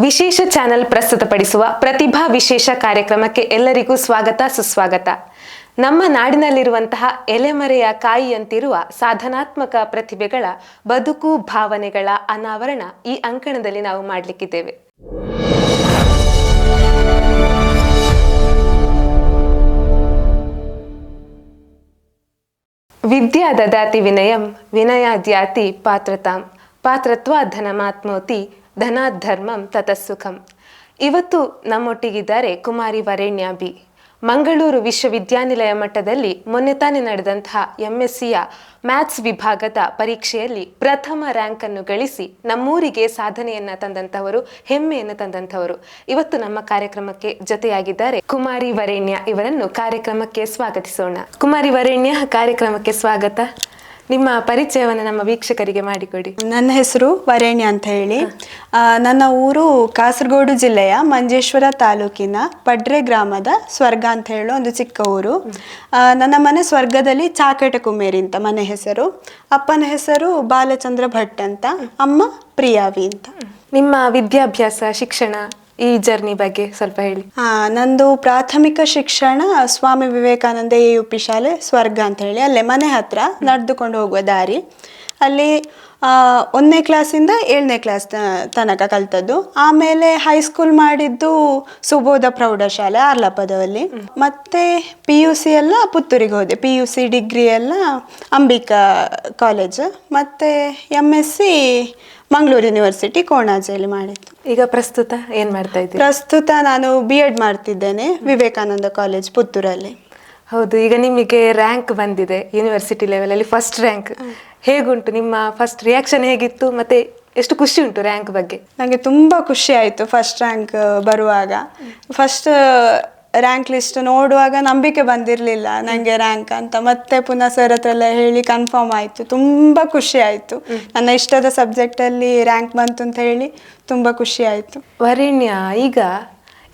ವಿಶೇಷ ಚಾನೆಲ್ ಪ್ರಸ್ತುತಪಡಿಸುವ ಪ್ರತಿಭಾ ವಿಶೇಷ ಕಾರ್ಯಕ್ರಮಕ್ಕೆ ಎಲ್ಲರಿಗೂ ಸ್ವಾಗತ ಸುಸ್ವಾಗತ. ನಮ್ಮ ನಾಡಿನಲ್ಲಿರುವಂತಹ ಎಲೆಮರೆಯ ಕಾಯಿಯಂತಿರುವ ಸಾಧನಾತ್ಮಕ ಪ್ರತಿಭೆಗಳ ಬದುಕು ಭಾವನೆಗಳ ಅನಾವರಣ ಈ ಅಂಕಣದಲ್ಲಿ ನಾವು ಮಾಡಲಿಕ್ಕಿದ್ದೇವೆ. ವಿದ್ಯಾ ದದಾತಿ ವಿನಯಂ ವಿನಯಾದ್ಯಾತಿ ಪಾತ್ರತಾಂ ಪಾತ್ರತ್ವ ಧನಮಾತ್ಮೋತಿ ಧನಾಧರ್ಮಂ ತತಸ್ಸುಖಂ. ಇವತ್ತು ನಮ್ಮೊಟ್ಟಿಗಿದ್ದಾರೆ ಕುಮಾರಿ ವರೇಣ್ಯ ಬಿ. ಮಂಗಳೂರು ವಿಶ್ವವಿದ್ಯಾನಿಲಯ ಮಟ್ಟದಲ್ಲಿ ಮೊನ್ನೆ ತಾನೇ ನಡೆದಂತಹ MSc ಮ್ಯಾಥ್ಸ್ ವಿಭಾಗದ ಪರೀಕ್ಷೆಯಲ್ಲಿ ಪ್ರಥಮ ರ್ಯಾಂಕ್ ಅನ್ನು ಗಳಿಸಿ ನಮ್ಮೂರಿಗೆ ಸಾಧನೆಯನ್ನ ತಂದಂತವರು, ಹೆಮ್ಮೆಯನ್ನು ತಂದಂತವರು ಇವತ್ತು ನಮ್ಮ ಕಾರ್ಯಕ್ರಮಕ್ಕೆ ಜೊತೆಯಾಗಿದ್ದಾರೆ. ಕುಮಾರಿ ವರೇಣ್ಯ ಇವರನ್ನು ಕಾರ್ಯಕ್ರಮಕ್ಕೆ ಸ್ವಾಗತಿಸೋಣ. ಕುಮಾರಿ ವರೇಣ್ಯ, ಕಾರ್ಯಕ್ರಮಕ್ಕೆ ಸ್ವಾಗತ. ನಿಮ್ಮ ಪರಿಚಯವನ್ನು ನಮ್ಮ ವೀಕ್ಷಕರಿಗೆ ಮಾಡಿಕೊಡಿ. ನನ್ನ ಹೆಸರು ವರೇಣ್ಯ ಅಂತ ಹೇಳಿ. ನನ್ನ ಊರು ಕಾಸರಗೋಡು ಜಿಲ್ಲೆಯ ಮಂಜೇಶ್ವರ ತಾಲೂಕಿನ ಪಡ್ರೆ ಗ್ರಾಮದ ಸ್ವರ್ಗ ಅಂತ ಹೇಳೋ ಒಂದು ಚಿಕ್ಕ ಊರು. ನನ್ನ ಮನೆ ಸ್ವರ್ಗದಲ್ಲಿ ಚಾಕಟ ಕುಮೇರಿ ಅಂತ ಮನೆ ಹೆಸರು. ಅಪ್ಪನ ಹೆಸರು ಬಾಲಚಂದ್ರ ಭಟ್ ಅಂತ, ಅಮ್ಮ ಪ್ರಿಯಾವಿ ಅಂತ. ನಿಮ್ಮ ವಿದ್ಯಾಭ್ಯಾಸ, ಶಿಕ್ಷಣ, ಈ ಜರ್ನಿ ಬಗ್ಗೆ ಸ್ವಲ್ಪ ಹೇಳಿ. ನಂದು ಪ್ರಾಥಮಿಕ ಶಿಕ್ಷಣ ಸ್ವಾಮಿ ವಿವೇಕಾನಂದ AUP ಶಾಲೆ ಸ್ವರ್ಗ ಅಂತ ಹೇಳಿ, ಅಲ್ಲೇ ಮನೆ ಹತ್ರ ನಡೆದುಕೊಂಡು ಹೋಗುವ ದಾರಿ. ಅಲ್ಲಿ 1ನೇ ಕ್ಲಾಸಿಂದ 7ನೇ ಕ್ಲಾಸ್ ತನಕ ಕಲ್ತದ್ದು. ಆಮೇಲೆ ಹೈಸ್ಕೂಲ್ ಮಾಡಿದ್ದು ಸುಬೋಧ ಪ್ರೌಢಶಾಲೆ ಆರ್ಲಪದವಲ್ಲಿ. ಮತ್ತೆ PUC ಎಲ್ಲ ಪುತ್ತೂರಿಗೆ ಹೋದೆ. PUC ಡಿಗ್ರಿ ಎಲ್ಲ ಅಂಬಿಕಾ ಕಾಲೇಜ್. ಮತ್ತೆ MSc ಮಂಗಳೂರು ಯೂನಿವರ್ಸಿಟಿ ಕೋಣಾಜೆಯಲ್ಲಿ ಮಾಡಿದ್ದು. ಈಗ ಪ್ರಸ್ತುತ ಏನ್ ಮಾಡ್ತಾ ಇದ್ದೀರಿ? ಪ್ರಸ್ತುತ ನಾನು B.Ed ಮಾಡ್ತಿದ್ದೇನೆ ವಿವೇಕಾನಂದ ಕಾಲೇಜ್ ಪುತ್ತೂರಲ್ಲಿ. ಹೌದು, ಈಗ ನಿಮಗೆ ರ್ಯಾಂಕ್ ಬಂದಿದೆ ಯೂನಿವರ್ಸಿಟಿ ಲೆವೆಲಲ್ಲಿ, ಫಸ್ಟ್ ರ್ಯಾಂಕ್. ಹೇಗುಂಟು ನಿಮ್ಮ ಫಸ್ಟ್ ರಿಯಾಕ್ಷನ್? ಹೇಗಿತ್ತು ಮತ್ತೆ ಎಷ್ಟು ಖುಷಿ ಉಂಟು ರ್ಯಾಂಕ್ ಬಗ್ಗೆ? ನನಗೆ ತುಂಬ ಖುಷಿ ಆಯಿತು ಫಸ್ಟ್ ರ್ಯಾಂಕ್ ಬರುವಾಗ. ಫಸ್ಟ್ ರ್ಯಾಂಕ್ ಲಿಸ್ಟ್ ನೋಡುವಾಗ ನಂಬಿಕೆ ಬಂದಿರಲಿಲ್ಲ ನನಗೆ ರ್ಯಾಂಕ್ ಅಂತ. ಮತ್ತೆ ಪುನಃ ಸರ್ ಹತ್ರ ಎಲ್ಲ ಹೇಳಿ ಕನ್ಫರ್ಮ್ ಆಯಿತು. ತುಂಬ ಖುಷಿ ಆಯಿತು. ನನ್ನ ಇಷ್ಟದ ಸಬ್ಜೆಕ್ಟಲ್ಲಿ ರ್ಯಾಂಕ್ ಬಂತು ಅಂತ ಹೇಳಿ ತುಂಬ ಖುಷಿ ಆಯಿತು. ವರೇಣ್ಯ, ಈಗ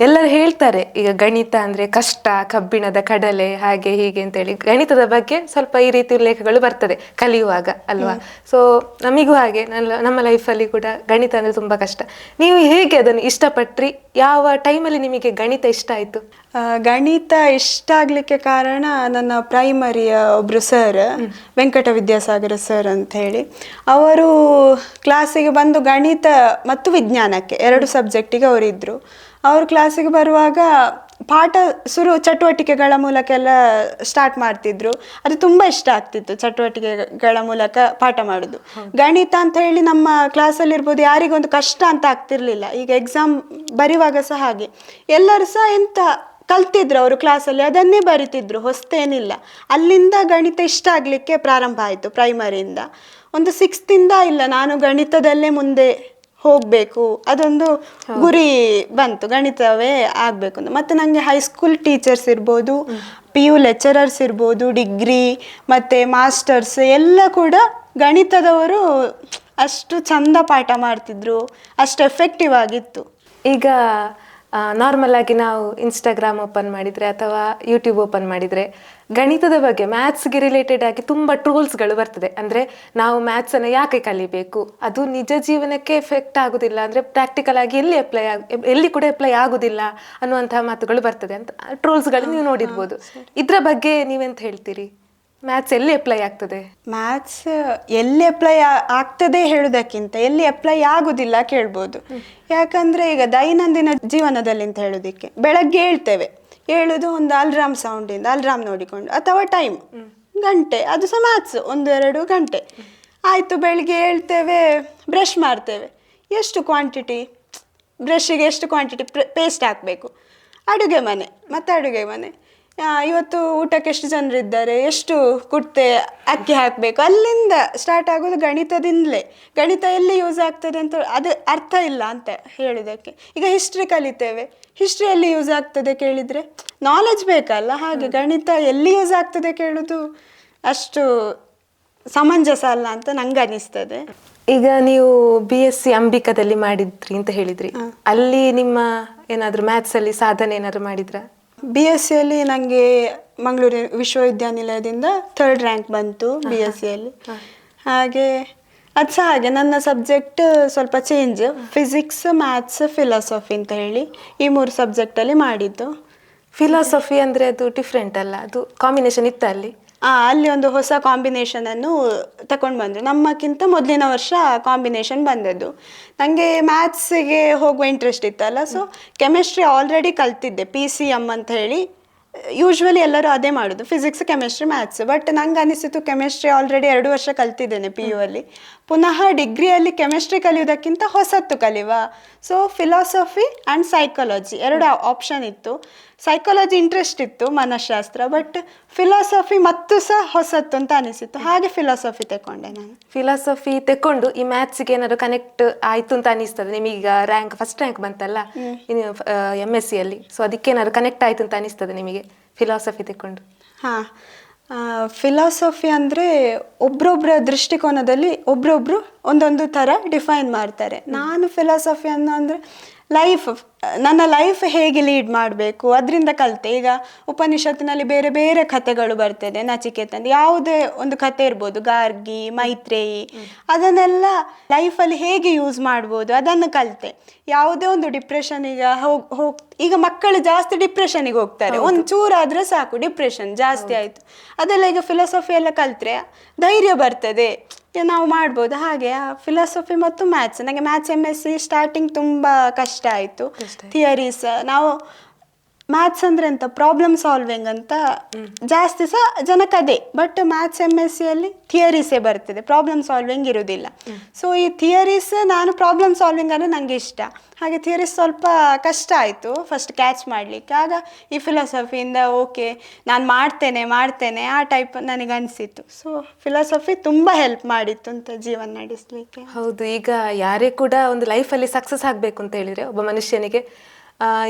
ಎಲ್ಲರೂ ಹೇಳ್ತಾರೆ ಈಗ ಗಣಿತ ಅಂದರೆ ಕಷ್ಟ, ಕಬ್ಬಿಣದ ಕಡಲೆ, ಹಾಗೆ ಹೀಗೆ ಅಂತೇಳಿ. ಗಣಿತದ ಬಗ್ಗೆ ಸ್ವಲ್ಪ ಈ ರೀತಿ ಉಲ್ಲೇಖಗಳು ಬರ್ತದೆ ಕಲಿಯುವಾಗ ಅಲ್ವಾ? ಸೊ ನಮಗೂ ಹಾಗೆ ನಮ್ಮ ಲೈಫಲ್ಲಿ ಕೂಡ ಗಣಿತ ಅಂದರೆ ತುಂಬ ಕಷ್ಟ. ನೀವು ಹೇಗೆ ಅದನ್ನು ಇಷ್ಟಪಟ್ರಿ? ಯಾವ ಟೈಮಲ್ಲಿ ನಿಮಗೆ ಗಣಿತ ಇಷ್ಟ ಆಯಿತು? ಗಣಿತ ಇಷ್ಟ ಆಗಲಿಕ್ಕೆ ಕಾರಣ ನನ್ನ ಪ್ರೈಮರಿಯ ಒಬ್ಬರು ಸರ್, ವೆಂಕಟ ವಿದ್ಯಾಸಾಗರ ಸರ್ ಅಂತ ಹೇಳಿ. ಅವರು ಕ್ಲಾಸಿಗೆ ಬಂದು ಗಣಿತ ಮತ್ತು ವಿಜ್ಞಾನಕ್ಕೆ 2 ಸಬ್ಜೆಕ್ಟಿಗೆ ಅವರಿದ್ದರು. ಅವರು ಕ್ಲಾಸಿಗೆ ಬರುವಾಗ ಪಾಠ ಚಟುವಟಿಕೆಗಳ ಮೂಲಕ ಎಲ್ಲ ಸ್ಟಾರ್ಟ್ ಮಾಡ್ತಿದ್ರು. ಅದು ತುಂಬ ಇಷ್ಟ ಆಗ್ತಿತ್ತು, ಚಟುವಟಿಕೆಗಳ ಮೂಲಕ ಪಾಠ ಮಾಡೋದು. ಗಣಿತ ಅಂತ ಹೇಳಿ ನಮ್ಮ ಕ್ಲಾಸಲ್ಲಿರ್ಬೋದು ಯಾರಿಗೊಂದು ಕಷ್ಟ ಅಂತ ಆಗ್ತಿರ್ಲಿಲ್ಲ. ಈಗ ಎಕ್ಸಾಮ್ ಬರೆಯುವಾಗ ಸಹ ಹಾಗೆ ಎಲ್ಲರೂ ಸಹ ಎಂತ ಕಲ್ತಿದ್ರು ಅವರು ಕ್ಲಾಸಲ್ಲಿ, ಅದನ್ನೇ ಬರಿತಿದ್ರು, ಹೊಸ್ತೇನಿಲ್ಲ. ಅಲ್ಲಿಂದ ಗಣಿತ ಇಷ್ಟ ಆಗಲಿಕ್ಕೆ ಪ್ರಾರಂಭ ಆಯಿತು. ಪ್ರೈಮರಿಯಿಂದ ಒಂದು 6th ಇಲ್ಲ, ನಾನು ಗಣಿತದಲ್ಲೇ ಮುಂದೆ ಹೋಗಬೇಕು, ಅದೊಂದು ಗುರಿ ಬಂತು, ಗಣಿತವೇ ಆಗಬೇಕು ಅಂತ. ಮತ್ತು ನನಗೆ ಹೈಸ್ಕೂಲ್ ಟೀಚರ್ಸ್ ಇರ್ಬೋದು, PU ಲೆಕ್ಚರರ್ಸ್ ಇರ್ಬೋದು, ಡಿಗ್ರಿ ಮತ್ತು ಮಾಸ್ಟರ್ಸ್ ಎಲ್ಲ ಕೂಡ ಗಣಿತದವರು ಅಷ್ಟು ಚಂದ ಪಾಠ ಮಾಡ್ತಿದ್ರು, ಅಷ್ಟು ಎಫೆಕ್ಟಿವ್ ಆಗಿತ್ತು. ಈಗ ನಾರ್ಮಲ್ ಆಗಿ ನಾವು ಇನ್ಸ್ಟಾಗ್ರಾಮ್ ಓಪನ್ ಮಾಡಿದರೆ ಅಥವಾ ಯೂಟ್ಯೂಬ್ ಓಪನ್ ಮಾಡಿದರೆ ಗಣಿತದ ಬಗ್ಗೆ, ಮ್ಯಾಥ್ಸ್ಗೆ ರಿಲೇಟೆಡ್ ಆಗಿ ತುಂಬ ಟ್ರೋಲ್ಸ್ಗಳು ಬರ್ತದೆ. ಅಂದರೆ ನಾವು ಮ್ಯಾಥ್ಸನ್ನು ಯಾಕೆ ಕಲಿಬೇಕು, ಅದು ನಿಜ ಜೀವನಕ್ಕೆ ಎಫೆಕ್ಟ್ ಆಗೋದಿಲ್ಲ, ಅಂದರೆ ಪ್ರಾಕ್ಟಿಕಲ್ ಆಗಿ ಎಲ್ಲಿ ಕೂಡ ಅಪ್ಲೈ ಆಗೋದಿಲ್ಲ ಅನ್ನುವಂತಹ ಮಾತುಗಳು ಬರ್ತದೆ ಅಂತ ಟ್ರೋಲ್ಸ್ಗಳು ನೀವು ನೋಡಿರ್ಬೋದು. ಇದರ ಬಗ್ಗೆ ನೀವೆಂತ ಹೇಳ್ತೀರಿ? ಮ್ಯಾಥ್ಸ್ ಎಲ್ಲಿ ಅಪ್ಲೈ ಆಗ್ತದೆ? ಮ್ಯಾಥ್ಸ್ ಎಲ್ಲಿ ಅಪ್ಲೈ ಆಗ್ತದೆ ಹೇಳೋದಕ್ಕಿಂತ ಎಲ್ಲಿ ಅಪ್ಲೈ ಆಗೋದಿಲ್ಲ ಕೇಳ್ಬೋದು. ಯಾಕಂದರೆ ಈಗ ದೈನಂದಿನ ಜೀವನದಲ್ಲಿ ಅಂತ ಹೇಳೋದಕ್ಕೆ ಬೆಳಗ್ಗೆ ಹೇಳೋದು ಒಂದು ಅಲ್ರಾಮ್ ಸೌಂಡಿಂದ, ಅಲ್ರಾಮ್ ನೋಡಿಕೊಂಡು, ಅಥವಾ ಟೈಮ್ ಗಂಟೆ, ಅದು ಸಹ ಮ್ಯಾಥ್ಸ್ 1-2 ಗಂಟೆ ಆಯಿತು. ಬೆಳಿಗ್ಗೆ ಹೇಳ್ತೇವೆ, ಬ್ರಷ್ ಮಾಡ್ತೇವೆ, ಎಷ್ಟು ಕ್ವಾಂಟಿಟಿ ಬ್ರಷ್ಷಿಗೆ ಎಷ್ಟು ಕ್ವಾಂಟಿಟಿ ಪೇಸ್ಟ್ ಹಾಕಬೇಕು, ಅಡುಗೆ ಮನೆ, ಇವತ್ತು ಊಟಕ್ಕೆ ಎಷ್ಟು ಜನರಿದ್ದಾರೆ, ಎಷ್ಟು ಕುಟ್ತೆ ಅಕ್ಕಿ ಹಾಕಬೇಕು, ಅಲ್ಲಿಂದ ಸ್ಟಾರ್ಟ್ ಆಗೋದು ಗಣಿತದಿಂದಲೇ. ಗಣಿತ ಎಲ್ಲಿ ಯೂಸ್ ಆಗ್ತದೆ ಅಂತ ಅದು ಅರ್ಥ ಇಲ್ಲ ಅಂತ ಹೇಳೋದಕ್ಕೆ. ಈಗ ಹಿಸ್ಟ್ರಿ ಕಲಿತೇವೆ, ಹಿಸ್ಟ್ರಿಯಲ್ಲಿ ಯೂಸ್ ಆಗ್ತದೆ ಕೇಳಿದರೆ ನಾಲೆಜ್ ಬೇಕಲ್ಲ, ಹಾಗೆ ಗಣಿತ ಎಲ್ಲಿ ಯೂಸ್ ಆಗ್ತದೆ ಕೇಳೋದು ಅಷ್ಟು ಸಮಂಜಸ ಅಲ್ಲ ಅಂತ ನಂಗೆ ಅನ್ನಿಸ್ತದೆ. ಈಗ ನೀವು BSc ಅಂಬಿಕಾದಲ್ಲಿ ಮಾಡಿದ್ರಿ ಅಂತ ಹೇಳಿದ್ರಿ, ಅಲ್ಲಿ ನಿಮ್ಮ ಏನಾದರೂ ಮ್ಯಾಥ್ಸಲ್ಲಿ ಸಾಧನೆ ಏನಾದರೂ ಮಾಡಿದ್ರಾ? BScಯಲ್ಲಿ ನನಗೆ ಮಂಗಳೂರು ವಿಶ್ವವಿದ್ಯಾನಿಲಯದಿಂದ 3rd ರ್ಯಾಂಕ್ ಬಂತು BScಯಲ್ಲಿ. ಹಾಗೆ ಅದು ಸಹ ಹಾಗೆ ನನ್ನ ಸಬ್ಜೆಕ್ಟ್ ಸ್ವಲ್ಪ ಚೇಂಜ್, ಫಿಸಿಕ್ಸ್, ಮ್ಯಾಥ್ಸ್, ಫಿಲಾಸಫಿ ಅಂತ ಹೇಳಿ ಈ 3 ಸಬ್ಜೆಕ್ಟಲ್ಲಿ ಮಾಡಿದ್ದು. ಫಿಲಾಸಫಿ ಅಂದರೆ ಅದು ಡಿಫ್ರೆಂಟ್ ಅಲ್ಲ, ಅದು ಕಾಂಬಿನೇಷನ್ ಇತ್ತ ಅಲ್ಲಿ? ಅಲ್ಲಿ ಒಂದು ಹೊಸ ಕಾಂಬಿನೇಷನ್ ಅನ್ನು ತಗೊಂಡು ಬಂದರು. ನಮ್ಮಕ್ಕಿಂತ ಮೊದಲಿನ ವರ್ಷ ಕಾಂಬಿನೇಷನ್ ಬಂದದ್ದು. ನನಗೆ ಮ್ಯಾಥ್ಸಿಗೆ ಹೋಗುವ ಇಂಟ್ರೆಸ್ಟ್ ಇತ್ತಲ್ಲ, ಸೊ ಕೆಮಿಸ್ಟ್ರಿ ಆಲ್ರೆಡಿ ಕಲ್ತಿದ್ದೆ, PCM ಅಂತ ಹೇಳಿ. ಯೂಶ್ವಲಿ ಎಲ್ಲರೂ ಅದೇ ಮಾಡೋದು, ಫಿಸಿಕ್ಸ್, ಕೆಮಿಸ್ಟ್ರಿ, ಮ್ಯಾಥ್ಸ್. ಬಟ್ ನಂಗೆ ಅನಿಸಿತು ಕೆಮಿಸ್ಟ್ರಿ ಆಲ್ರೆಡಿ 2 ವರ್ಷ ಕಲ್ತಿದ್ದೇನೆ PU ಅಲ್ಲಿ, ಪುನಃ ಡಿಗ್ರಿಯಲ್ಲಿ ಕೆಮಿಸ್ಟ್ರಿ ಕಲಿಯೋದಕ್ಕಿಂತ ಹೊಸತ್ತು ಕಲಿಯುವ. So philosophy and psychology 2 option ಇತ್ತು. ಸೈಕಾಲಜಿ ಇಂಟ್ರೆಸ್ಟ್ ಇತ್ತು, ಮನಃಶಾಸ್ತ್ರ, ಬಟ್ ಫಿಲಾಸಫಿ ಮತ್ತು ಸಹ ಹೊಸತ್ತು ಅಂತ ಅನಿಸಿತ್ತು, ಹಾಗೆ ಫಿಲಾಸಫಿ ತಗೊಂಡೆ ನಾನು. ಫಿಲಾಸಫಿ ತಕೊಂಡು ಈ ಮ್ಯಾಥ್ಸ್ಗೆ ಏನಾದ್ರು ಕನೆಕ್ಟ್ ಆಯ್ತು ಅಂತ ಅನಿಸ್ತದೆ ನಿಮಗೀಗ? ಫಸ್ಟ್ ರ್ಯಾಂಕ್ ಬಂತಲ್ಲ MSc ಅಲ್ಲಿ, ಸೊ ಅದಕ್ಕೇನಾದ್ರು ಕನೆಕ್ಟ್ ಆಯ್ತು ಅಂತ ಅನಿಸ್ತದೆ ನಿಮಗೆ ಫಿಲಾಸಫಿ ತಕೊಂಡು? ಹಾಂ, ಫಿಲಾಸಫಿ ಅಂದರೆ ಒಬ್ರೊಬ್ಬರ ದೃಷ್ಟಿಕೋನದಲ್ಲಿ ಒಬ್ರೊಬ್ರು ಒಂದೊಂದು ಥರ ಡಿಫೈನ್ ಮಾಡ್ತಾರೆ. ನಾನು ಫಿಲಾಸಫಿ ಅಂದರೆ ನನ್ನ ಲೈಫ್ ಹೇಗೆ ಲೀಡ್ ಮಾಡಬೇಕು ಅದರಿಂದ ಕಲಿತೆ. ಈಗ ಉಪನಿಷತ್ತಿನಲ್ಲಿ ಬೇರೆ ಬೇರೆ ಕಥೆಗಳು ಬರ್ತದೆ, ನಚಿಕೇತನ್ ಯಾವುದೇ ಒಂದು ಕಥೆ ಇರ್ಬೋದು, ಗಾರ್ಗಿ, ಮೈತ್ರೇಯಿ, ಅದನ್ನೆಲ್ಲ ಲೈಫಲ್ಲಿ ಹೇಗೆ ಯೂಸ್ ಮಾಡ್ಬೋದು ಅದನ್ನು ಕಲಿತೆ. ಯಾವುದೇ ಒಂದು ಡಿಪ್ರೆಷನಿಗೆ ಈಗ ಮಕ್ಕಳು ಜಾಸ್ತಿ ಡಿಪ್ರೆಷನಿಗೆ ಹೋಗ್ತಾರೆ, ಒಂದು ಚೂರಾದರೆ ಸಾಕು ಡಿಪ್ರೆಷನ್ ಜಾಸ್ತಿ ಆಯಿತು. ಅದೆಲ್ಲ ಈಗ ಫಿಲಾಸಫಿ ಎಲ್ಲ ಕಲಿತ್ರೆ ಧೈರ್ಯ ಬರ್ತದೆ, ನಾವು ಮಾಡ್ಬೋದು. ಹಾಗೆ ಫಿಲಾಸಫಿ ಮತ್ತು ಮ್ಯಾಥ್ಸ್, ನನಗೆ ಮ್ಯಾಥ್ಸ್ MSc ಸ್ಟಾರ್ಟಿಂಗ್ ತುಂಬ ಕಷ್ಟ ಆಯಿತು. ಥಿಯರೀಸ್, ನಾವು ಮ್ಯಾಥ್ಸ್ ಅಂದರೆ ಎಂತ, ಪ್ರಾಬ್ಲಮ್ ಸಾಲ್ವಿಂಗ್ ಅಂತ ಜಾಸ್ತಿ ಸಹ ಜನಕ್ಕೆ ಅದೇ. ಬಟ್ ಮ್ಯಾಥ್ಸ್ MSc ಅಲ್ಲಿ ಥಿಯರೀಸೇ ಬರ್ತದೆ, ಪ್ರಾಬ್ಲಮ್ ಸಾಲ್ವಿಂಗ್ ಇರೋದಿಲ್ಲ. ಸೊ ಈ ಥಿಯರೀಸ್, ನಾನು ಪ್ರಾಬ್ಲಮ್ ಸಾಲ್ವಿಂಗ್ ಅಂದರೆ ನನಗೆ ಇಷ್ಟ, ಹಾಗೆ ಥಿಯರೀಸ್ ಸ್ವಲ್ಪ ಕಷ್ಟ ಆಯಿತು ಫಸ್ಟ್ ಕ್ಯಾಚ್ ಮಾಡಲಿಕ್ಕೆ. ಆಗ ಈ ಫಿಲಾಸಫಿಯಿಂದ ಓಕೆ ನಾನು ಮಾಡ್ತೇನೆ ಆ ಟೈಪ್ ನನಗೆ ಅನಿಸಿತ್ತು. ಸೊ ಫಿಲಾಸಫಿ ತುಂಬ ಹೆಲ್ಪ್ ಮಾಡಿತ್ತು ಅಂತ ಜೀವನ ನಡೆಸಲಿಕ್ಕೆ. ಹೌದು, ಈಗ ಯಾರೇ ಕೂಡ ಒಂದು ಲೈಫಲ್ಲಿ ಸಕ್ಸಸ್ ಆಗಬೇಕು ಅಂತ ಹೇಳಿದರೆ ಒಬ್ಬ ಮನುಷ್ಯನಿಗೆ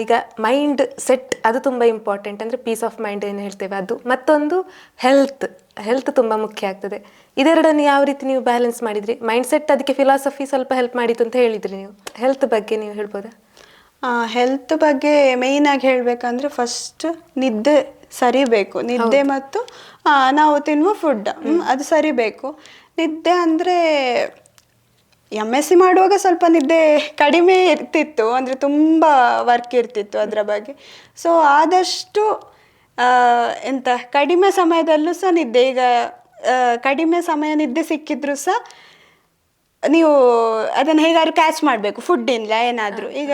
ಈಗ ಮೈಂಡ್ ಸೆಟ್ ಅದು ತುಂಬ ಇಂಪಾರ್ಟೆಂಟ್. ಅಂದರೆ ಪೀಸ್ ಆಫ್ ಮೈಂಡ್ ಏನು ಹೇಳ್ತೇವೆ ಅದು, ಮತ್ತೊಂದು ಹೆಲ್ತ್ ತುಂಬ ಮುಖ್ಯ ಆಗ್ತದೆ. ಇದೆರಡನ್ನು ಯಾವ ರೀತಿ ನೀವು ಬ್ಯಾಲೆನ್ಸ್ ಮಾಡಿದ್ರಿ? ಮೈಂಡ್ ಸೆಟ್ ಅದಕ್ಕೆ ಫಿಲಾಸಫಿ ಸ್ವಲ್ಪ ಹೆಲ್ಪ್ ಮಾಡಿತ್ತು ಅಂತ ಹೇಳಿದ್ರಿ ನೀವು, ಹೆಲ್ತ್ ಬಗ್ಗೆ ನೀವು ಹೇಳ್ಬೋದಾ? ಹೆಲ್ತ್ ಬಗ್ಗೆ ಮೇಯ್ನಾಗಿ ಹೇಳಬೇಕಂದ್ರೆ ಫಸ್ಟ್ ನಿದ್ದೆ ಸರಿಬೇಕು. ನಿದ್ದೆ ಮತ್ತು ನಾವು ತಿನ್ನುವ ಫುಡ್ ಅದು ಸರಿಬೇಕು. ನಿದ್ದೆ ಅಂದರೆ MSc ಮಾಡುವಾಗ ಸ್ವಲ್ಪ ನಿದ್ದೆ ಕಡಿಮೆ ಇರ್ತಿತ್ತು, ಅಂದರೆ ತುಂಬ ವರ್ಕ್ ಇರ್ತಿತ್ತು ಅದರ ಬಗ್ಗೆ. ಸೊ ಆದಷ್ಟು ಕಡಿಮೆ ಸಮಯದಲ್ಲೂ ಸಹ ನಿದ್ದೆ, ಈಗ ಕಡಿಮೆ ಸಮಯ ನಿದ್ದೆ ಸಿಕ್ಕಿದ್ರು ಸಹ ನೀವು ಅದನ್ನು ಹೇಗಾದ್ರು ಕ್ಯಾಚ್ ಮಾಡಬೇಕು ಫುಡ್ಡಿಂದ ಏನಾದರೂ. ಈಗ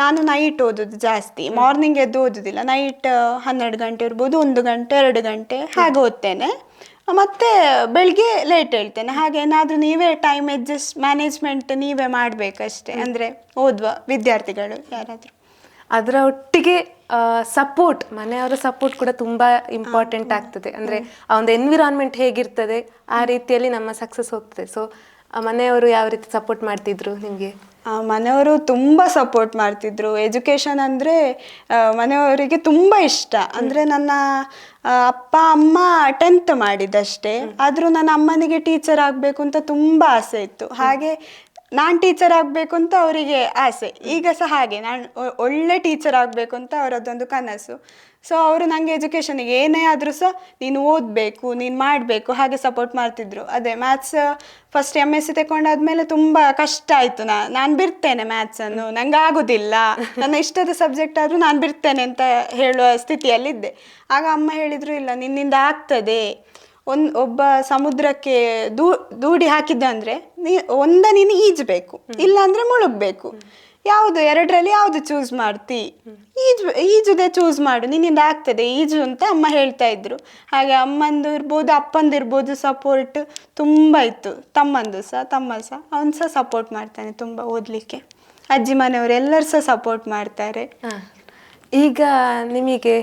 ನಾನು ನೈಟ್ ಓದೋದು ಜಾಸ್ತಿ, ಮಾರ್ನಿಂಗ್ ಎದ್ದು ಓದೋದಿಲ್ಲ. ನೈಟ್ 12 ಗಂಟೆ ಇರ್ಬೋದು, 1 ಗಂಟೆ 2 ಗಂಟೆ ಹಾಗೆ ಓದ್ತೇನೆ, ಮತ್ತು ಬೆಳಿಗ್ಗೆ ಲೇಟ್ ಹೇಳ್ತೇನೆ. ಹಾಗೆ ಏನಾದರೂ ನೀವೇ ಟೈಮ್ ಮ್ಯಾನೇಜ್ಮೆಂಟ್ ನೀವೇ ಮಾಡಬೇಕಷ್ಟೇ, ಅಂದರೆ ಓದುವ ವಿದ್ಯಾರ್ಥಿಗಳು ಯಾರಾದರೂ. ಅದರ ಒಟ್ಟಿಗೆ ಸಪೋರ್ಟ್, ಮನೆಯವರ ಸಪೋರ್ಟ್ ಕೂಡ ತುಂಬ ಇಂಪಾರ್ಟೆಂಟ್ ಆಗ್ತದೆ. ಅಂದರೆ ಆ ಒಂದು ಎನ್ವಿರಾನ್ಮೆಂಟ್ ಹೇಗಿರ್ತದೆ ಆ ರೀತಿಯಲ್ಲಿ ನಮ್ಮ ಸಕ್ಸಸ್ ಹೋಗ್ತದೆ. ಸೊ ಮನೆಯವರು ಯಾವ ರೀತಿ ಸಪೋರ್ಟ್ ಮಾಡ್ತಿದ್ರು ನಿಮಗೆ? ಮನೆಯವರು ತುಂಬ ಸಪೋರ್ಟ್ ಮಾಡ್ತಿದ್ರು. ಎಜುಕೇಷನ್ ಅಂದರೆ ಮನೆಯವರಿಗೆ ತುಂಬ ಇಷ್ಟ. ಅಂದರೆ ನನ್ನ ಅಪ್ಪ ಅಮ್ಮ 10th ಮಾಡಿದ್ದಷ್ಟೇ, ಆದರೂ ನನ್ನ ಅಮ್ಮನಿಗೆ ಟೀಚರ್ ಆಗಬೇಕು ಅಂತ ತುಂಬ ಆಸೆ ಇತ್ತು. ಹಾಗೆ ನಾನು ಟೀಚರ್ ಆಗಬೇಕು ಅಂತ ಅವರಿಗೆ ಆಸೆ. ಈಗ ಸಹ ಹಾಗೆ ನಾನು ಒಳ್ಳೆ ಟೀಚರ್ ಆಗಬೇಕು ಅಂತ ಅವರದ್ದೊಂದು ಕನಸು. ಸೊ ಅವರು ನನಗೆ ಎಜುಕೇಷನಿಗೆ ಏನೇ ಆದರೂ ಸಹ ನೀನು ಓದಬೇಕು, ನೀನು ಮಾಡಬೇಕು ಹಾಗೆ ಸಪೋರ್ಟ್ ಮಾಡ್ತಿದ್ರು. ಅದೇ ಮ್ಯಾಥ್ಸ್ ಫಸ್ಟ್ MSc ತಗೊಂಡಾದ್ಮೇಲೆ ತುಂಬ ಕಷ್ಟ ಆಯಿತು. ನಾನು ಬಿಡ್ತೇನೆ ಮ್ಯಾಥ್ಸನ್ನು, ನಂಗೆ ಆಗೋದಿಲ್ಲ, ನನ್ನ ಇಷ್ಟದ ಸಬ್ಜೆಕ್ಟ್ ಆದರೂ ನಾನು ಬಿಡ್ತೇನೆ ಅಂತ ಹೇಳುವ ಸ್ಥಿತಿಯಲ್ಲಿದ್ದೆ. ಆಗ ಅಮ್ಮ ಹೇಳಿದರು, ಇಲ್ಲ ನಿನ್ನಿಂದ ಆಗ್ತದೆ. ಒಬ್ಬ ಸಮುದ್ರಕ್ಕೆ ದೂಡಿ ಹಾಕಿದ್ದ ಅಂದರೆ ನೀನು ಈಜಬೇಕು, ಇಲ್ಲ ಅಂದರೆ ಮುಳುಗಬೇಕು. ಎರಡರಲ್ಲಿ ಯಾವುದು ಚೂಸ್ ಮಾಡ್ತಿ? ಈಜುದೇ ಚೂಸ್ ಮಾಡು, ನಿನ್ನಿಂದ ಆಗ್ತದೆ ಈಜು ಅಂತ ಅಮ್ಮ ಹೇಳ್ತಾ ಇದ್ರು. ಹಾಗೆ ಅಮ್ಮಂದು ಇರ್ಬೋದು, ಅಪ್ಪಂದು ಇರ್ಬೋದು, ಸಪೋರ್ಟ್ ತುಂಬ ಇತ್ತು. ತಮ್ಮ ಸಹ ಅವನು ಸಹ ಸಪೋರ್ಟ್ ಮಾಡ್ತಾನೆ ತುಂಬ ಓದಲಿಕ್ಕೆ. ಅಜ್ಜಿ ಮನೆಯವರು ಎಲ್ಲರೂ ಸಹ ಸಪೋರ್ಟ್ ಮಾಡ್ತಾರೆ. ಈಗ ನಿಮಗೆ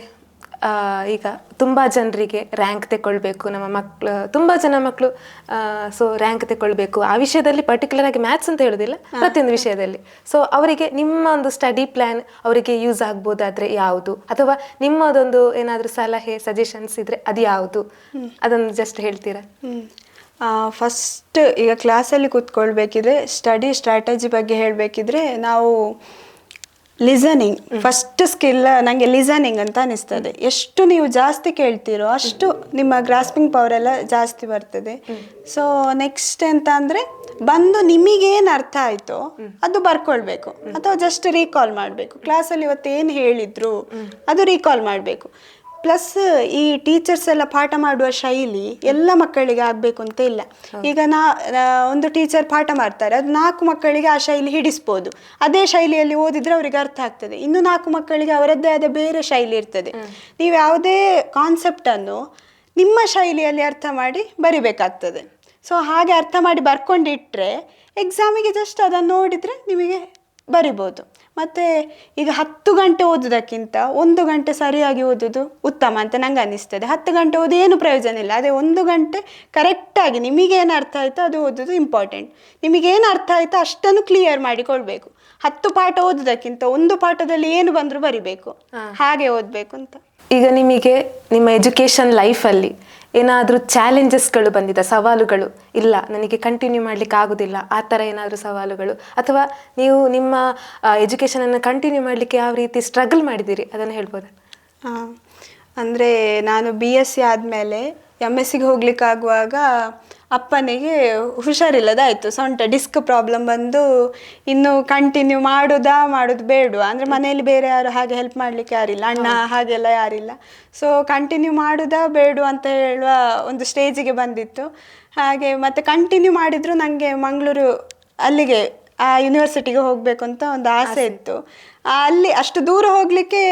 ಈಗ ತುಂಬ ಜನರಿಗೆ ರ್ಯಾಂಕ್ ತಗೊಳ್ಬೇಕು, ನಮ್ಮ ಮಕ್ಕಳು ತುಂಬ ಜನ ಮಕ್ಕಳು ಸೊ ರ್ಯಾಂಕ್ ತಗೊಳ್ಬೇಕು ಆ ವಿಷಯದಲ್ಲಿ, ಪರ್ಟಿಕ್ಯುಲರ್ ಆಗಿ ಮ್ಯಾಥ್ಸ್ ಅಂತ ಹೇಳೋದಿಲ್ಲ, ಪ್ರತಿಯೊಂದು ವಿಷಯದಲ್ಲಿ. ಸೊ ಅವರಿಗೆ ನಿಮ್ಮ ಒಂದು ಸ್ಟಡಿ ಪ್ಲ್ಯಾನ್ ಅವರಿಗೆ ಯೂಸ್ ಆಗ್ಬೋದಾದರೆ ಯಾವುದು, ಅಥವಾ ನಿಮ್ಮದೊಂದು ಏನಾದರೂ ಸಲಹೆ ಸಜೆಷನ್ಸ್ ಇದ್ದರೆ ಅದು ಯಾವುದು, ಅದನ್ನು ಜಸ್ಟ್ ಹೇಳ್ತೀರಾ? ಫಸ್ಟ್ ಈಗ ಕ್ಲಾಸಲ್ಲಿ ಕೂತ್ಕೊಳ್ಬೇಕಿದ್ರೆ ಸ್ಟಡಿ ಸ್ಟ್ರಾಟಜಿ ಬಗ್ಗೆ ಹೇಳಬೇಕಿದ್ರೆ ನಾವು ಲಿಸನಿಂಗ್ ಫಸ್ಟ್ ಸ್ಕಿಲ್. ನನಗೆ ಲಿಸನಿಂಗ್ ಅಂತ ಅನಿಸ್ತದೆ. ಎಷ್ಟು ನೀವು ಜಾಸ್ತಿ ಕೇಳ್ತೀರೋ ಅಷ್ಟು ನಿಮ್ಮ ಗ್ರಾಸ್ಪಿಂಗ್ ಪವರ್ ಎಲ್ಲ ಜಾಸ್ತಿ ಬರ್ತದೆ. ಸೊ ನೆಕ್ಸ್ಟ್ ಎಂತ ಅಂದರೆ ಬಂದು ನಿಮಗೇನು ಅರ್ಥ ಆಯ್ತೋ ಅದು ಬರ್ಕೊಳ್ಬೇಕು, ಅಥವಾ ಜಸ್ಟ್ ರೀಕಾಲ್ ಮಾಡಬೇಕು. ಕ್ಲಾಸಲ್ಲಿ ಇವತ್ತೇನು ಹೇಳಿದ್ರು ಅದು ರೀಕಾಲ್ ಮಾಡಬೇಕು. ಪ್ಲಸ್ ಈ ಟೀಚರ್ಸ್ ಎಲ್ಲ ಪಾಠ ಮಾಡುವ ಶೈಲಿ ಎಲ್ಲ ಮಕ್ಕಳಿಗೆ ಆಗಬೇಕು ಅಂತ ಇಲ್ಲ. ಈಗ ಒಂದು ಟೀಚರ್ ಪಾಠ ಮಾಡ್ತಾರೆ, ಅದು 4 ಮಕ್ಕಳಿಗೆ ಆ ಶೈಲಿ ಹಿಡಿಸ್ಬೋದು. ಅದೇ ಶೈಲಿಯಲ್ಲಿ ಓದಿದ್ರೆ ಅವರಿಗೆ ಅರ್ಥ ಆಗ್ತದೆ. ಇನ್ನು 4 ಮಕ್ಕಳಿಗೆ ಅವರದ್ದೇ ಆದ ಬೇರೆ ಶೈಲಿ ಇರ್ತದೆ. ನೀವು ಯಾವುದೇ ಕಾನ್ಸೆಪ್ಟನ್ನು ನಿಮ್ಮ ಶೈಲಿಯಲ್ಲಿ ಅರ್ಥ ಮಾಡಿ ಬರಿಬೇಕಾಗ್ತದೆ. ಸೊ ಹಾಗೆ ಅರ್ಥ ಮಾಡಿ ಬರ್ಕೊಂಡಿಟ್ರೆ ಎಕ್ಸಾಮಿಗೆ ಜಸ್ಟ್ ಅದನ್ನು ನೋಡಿದರೆ ನಿಮಗೆ ಬರಿಬೋದು. ಮತ್ತು ಈಗ 10 ಗಂಟೆ ಓದೋದಕ್ಕಿಂತ 1 ಗಂಟೆ ಸರಿಯಾಗಿ ಓದೋದು ಉತ್ತಮ ಅಂತ ನಂಗೆ ಅನ್ನಿಸ್ತದೆ. 10 ಗಂಟೆ ಓದಿ ಏನು ಪ್ರಯೋಜನ ಇಲ್ಲ. ಅದೇ 1 ಗಂಟೆ ಕರೆಕ್ಟಾಗಿ ನಿಮಗೇನು ಅರ್ಥ ಆಯಿತು ಅದು ಓದೋದು ಇಂಪಾರ್ಟೆಂಟ್. ನಿಮಗೇನು ಅರ್ಥ ಆಯಿತು ಅಷ್ಟನ್ನು ಕ್ಲಿಯರ್ ಮಾಡಿಕೊಳ್ಬೇಕು. 10 ಪಾಠ ಓದೋದಕ್ಕಿಂತ 1 ಪಾಠದಲ್ಲಿ ಏನು ಬಂದರೂ ಬರಿಬೇಕು, ಹಾಗೆ ಓದಬೇಕು ಅಂತ. ಈಗ ನಿಮಗೆ ನಿಮ್ಮ ಎಜುಕೇಷನ್ ಲೈಫಲ್ಲಿ ಏನಾದರೂ ಚಾಲೆಂಜಸ್ಗಳು ಬಂದಿದೆ, ಸವಾಲುಗಳು, ಇಲ್ಲ ನನಗೆ ಕಂಟಿನ್ಯೂ ಮಾಡಲಿಕ್ಕೆ ಆಗೋದಿಲ್ಲ, ಆ ಥರ ಏನಾದರೂ ಸವಾಲುಗಳು, ಅಥವಾ ನೀವು ನಿಮ್ಮ ಎಜುಕೇಷನನ್ನು ಕಂಟಿನ್ಯೂ ಮಾಡಲಿಕ್ಕೆ ಯಾವ ರೀತಿ ಸ್ಟ್ರಗಲ್ ಮಾಡಿದ್ದೀರಿ ಅದನ್ನು ಹೇಳ್ಬೋದಾ? ಅಂದರೆ ನಾನು BSc ಆದಮೇಲೆ MScಗೆ ಹೋಗ್ಲಿಕ್ಕಾಗುವಾಗ ಅಪ್ಪನಿಗೆ ಹುಷಾರಿಲ್ಲದಾಯಿತು, ಸೊಂಟ ಡಿಸ್ಕ್ ಪ್ರಾಬ್ಲಮ್ ಬಂದು ಇನ್ನು ಕಂಟಿನ್ಯೂ ಮಾಡೋದು ಬೇಡ ಅಂದರೆ ಮನೆಯಲ್ಲಿ ಬೇರೆ ಯಾರು ಹಾಗೆ ಹೆಲ್ಪ್ ಮಾಡಲಿಕ್ಕೆ ಯಾರಿಲ್ಲ, ಅಣ್ಣ ಹಾಗೆಲ್ಲ ಯಾರಿಲ್ಲ. ಸೊ ಕಂಟಿನ್ಯೂ ಬೇಡ ಅಂತ ಹೇಳುವ ಒಂದು ಸ್ಟೇಜಿಗೆ ಬಂದಿತ್ತು. ಹಾಗೆ ಮತ್ತು ಕಂಟಿನ್ಯೂ ಮಾಡಿದ್ರು ನನಗೆ ಮಂಗಳೂರು ಅಲ್ಲಿಗೆ ಆ ಯೂನಿವರ್ಸಿಟಿಗೆ ಹೋಗಬೇಕು ಅಂತ ಒಂದು ಆಸೆ ಇತ್ತು. ಅಲ್ಲಿ ಅಷ್ಟು ದೂರ ಹೋಗಲಿಕ್ಕೆ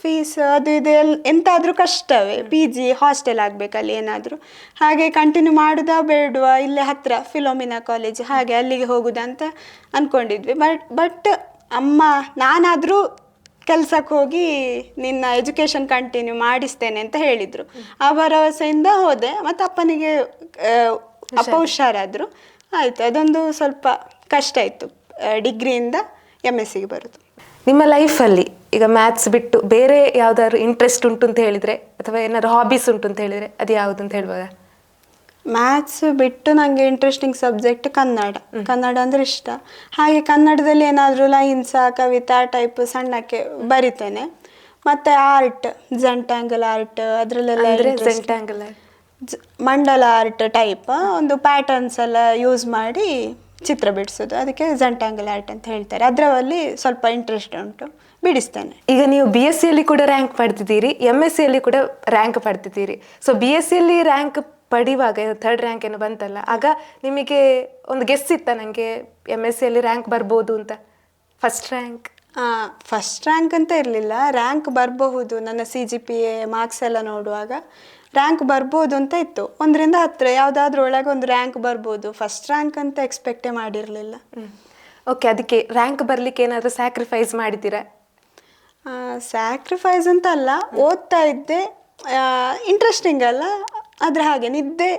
ಫೀಸ್ ಅದು ಇದು ಎಂತಾದರೂ ಕಷ್ಟವೇ, PG ಹಾಸ್ಟೆಲ್ ಆಗಬೇಕಲ್ಲಿ ಏನಾದರೂ. ಹಾಗೆ ಕಂಟಿನ್ಯೂ ಬೇಡವಾ ಇಲ್ಲೇ ಹತ್ತಿರ ಫಿಲೋಮಿನಾ ಕಾಲೇಜ್ ಹಾಗೆ ಅಲ್ಲಿಗೆ ಹೋಗುದಂತ ಅಂದ್ಕೊಂಡಿದ್ವಿ. ಬಟ್ ಅಮ್ಮ ನಾನಾದರೂ ಕೆಲಸಕ್ಕೆ ಹೋಗಿ ನಿನ್ನ ಎಜುಕೇಷನ್ ಕಂಟಿನ್ಯೂ ಮಾಡಿಸ್ತೇನೆ ಅಂತ ಹೇಳಿದರು. ಆ ಭರವಸೆಯಿಂದ ಹೋದೆ. ಮತ್ತು ಅಪ್ಪನಿಗೆ ಅಪ್ಪ ಹುಷಾರಾದರು, ಆಯಿತು. ಅದೊಂದು ಸ್ವಲ್ಪ ಕಷ್ಟ ಇತ್ತು ಡಿಗ್ರಿಯಿಂದ MScಗೆ ಬರೋದು. ನಿಮ್ಮ ಲೈಫಲ್ಲಿ ಈಗ ಮ್ಯಾಥ್ಸ್ ಬಿಟ್ಟು ಬೇರೆ ಯಾವ್ದಾದ್ರು ಇಂಟ್ರೆಸ್ಟ್ ಉಂಟು ಅಂತ ಹೇಳಿದರೆ, ಅಥವಾ ಏನಾದ್ರು ಹಾಬೀಸ್ ಉಂಟು ಅಂತ ಹೇಳಿದರೆ ಅದು ಯಾವುದು ಅಂತ ಹೇಳ್ಬೋದಾ? ಮ್ಯಾಥ್ಸ್ ಬಿಟ್ಟು ನನಗೆ ಇಂಟ್ರೆಸ್ಟಿಂಗ್ ಸಬ್ಜೆಕ್ಟ್ ಕನ್ನಡ ಅಂದರೆ ಇಷ್ಟ. ಹಾಗೆ ಕನ್ನಡದಲ್ಲಿ ಏನಾದರೂ ಲೈನ್ಸ ಕವಿತಾ ಟೈಪ್ ಸಣ್ಣಕ್ಕೆ ಬರಿತೇನೆ. ಮತ್ತು ಆರ್ಟ್, ಜೆಂಟ್ಯಾಂಗಲ್ ಆರ್ಟ್ ಅದರಲ್ಲೆಲ್ಲ ಮಂಡಲ ಆರ್ಟ್ ಟೈಪ್ ಒಂದು ಪ್ಯಾಟರ್ನ್ಸ್ ಎಲ್ಲ ಯೂಸ್ ಮಾಡಿ ಚಿತ್ರ ಬಿಡಿಸೋದು, ಅದಕ್ಕೆ ಜೆಂಟ್ಯಾಂಗಲ್ ಆರ್ಟ್ ಅಂತ ಹೇಳ್ತಾರೆ. ಅದರಲ್ಲಿ ಸ್ವಲ್ಪ ಇಂಟ್ರೆಸ್ಟ್ ಉಂಟು, ಬಿಡಿಸ್ತೇನೆ. ಈಗ ನೀವು BScಯಲ್ಲಿ ಕೂಡ ರ್ಯಾಂಕ್ ಪಡೆದಿದ್ದೀರಿ, MScಯಲ್ಲಿ ಕೂಡ ರ್ಯಾಂಕ್ ಪಡೆದಿದ್ದೀರಿ. ಸೊ BScಯಲ್ಲಿ ರ್ಯಾಂಕ್ ಪಡೆಯುವಾಗ 3rd ರ್ಯಾಂಕ್ ಏನು ಬಂತಲ್ಲ, ಆಗ ನಿಮಗೆ ಒಂದು ಗೆಸ್ ಇತ್ತ ನನಗೆ MScಯಲ್ಲಿ ರ್ಯಾಂಕ್ ಬರ್ಬೋದು ಅಂತ? ಫಸ್ಟ್ ರ್ಯಾಂಕ್ ಅಂತ ಇರಲಿಲ್ಲ, ರ್ಯಾಂಕ್ ಬರಬಹುದು. ನನ್ನ CGPA ಮಾರ್ಕ್ಸ್ ಎಲ್ಲ ನೋಡುವಾಗ ರ್ಯಾಂಕ್ ಬರ್ಬೋದು ಅಂತ ಇತ್ತು. 1ರಿಂದ 10 ಯಾವುದಾದ್ರೂ ಒಳಗೆ ಒಂದು ರ್ಯಾಂಕ್ ಬರ್ಬೋದು. ಫಸ್ಟ್ ರ್ಯಾಂಕ್ ಅಂತ ಎಕ್ಸ್ಪೆಕ್ಟೇ ಮಾಡಿರಲಿಲ್ಲ. ಓಕೆ, ಅದಕ್ಕೆ ರ್ಯಾಂಕ್ ಬರಲಿಕ್ಕೆ ಏನಾದರೂ ಸ್ಯಾಕ್ರಿಫೈಸ್ ಮಾಡಿದ್ದೀರಾ? ಸ್ಯಾಕ್ರಿಫೈಸ್ ಅಂತ ಅಲ್ಲ, ಓದ್ತಾ ಇದ್ದೆ, ಇಂಟ್ರೆಸ್ಟಿಂಗ್ ಅಲ್ಲ, ಆದರೆ ಹಾಗೆ ನಿದ್ದೆ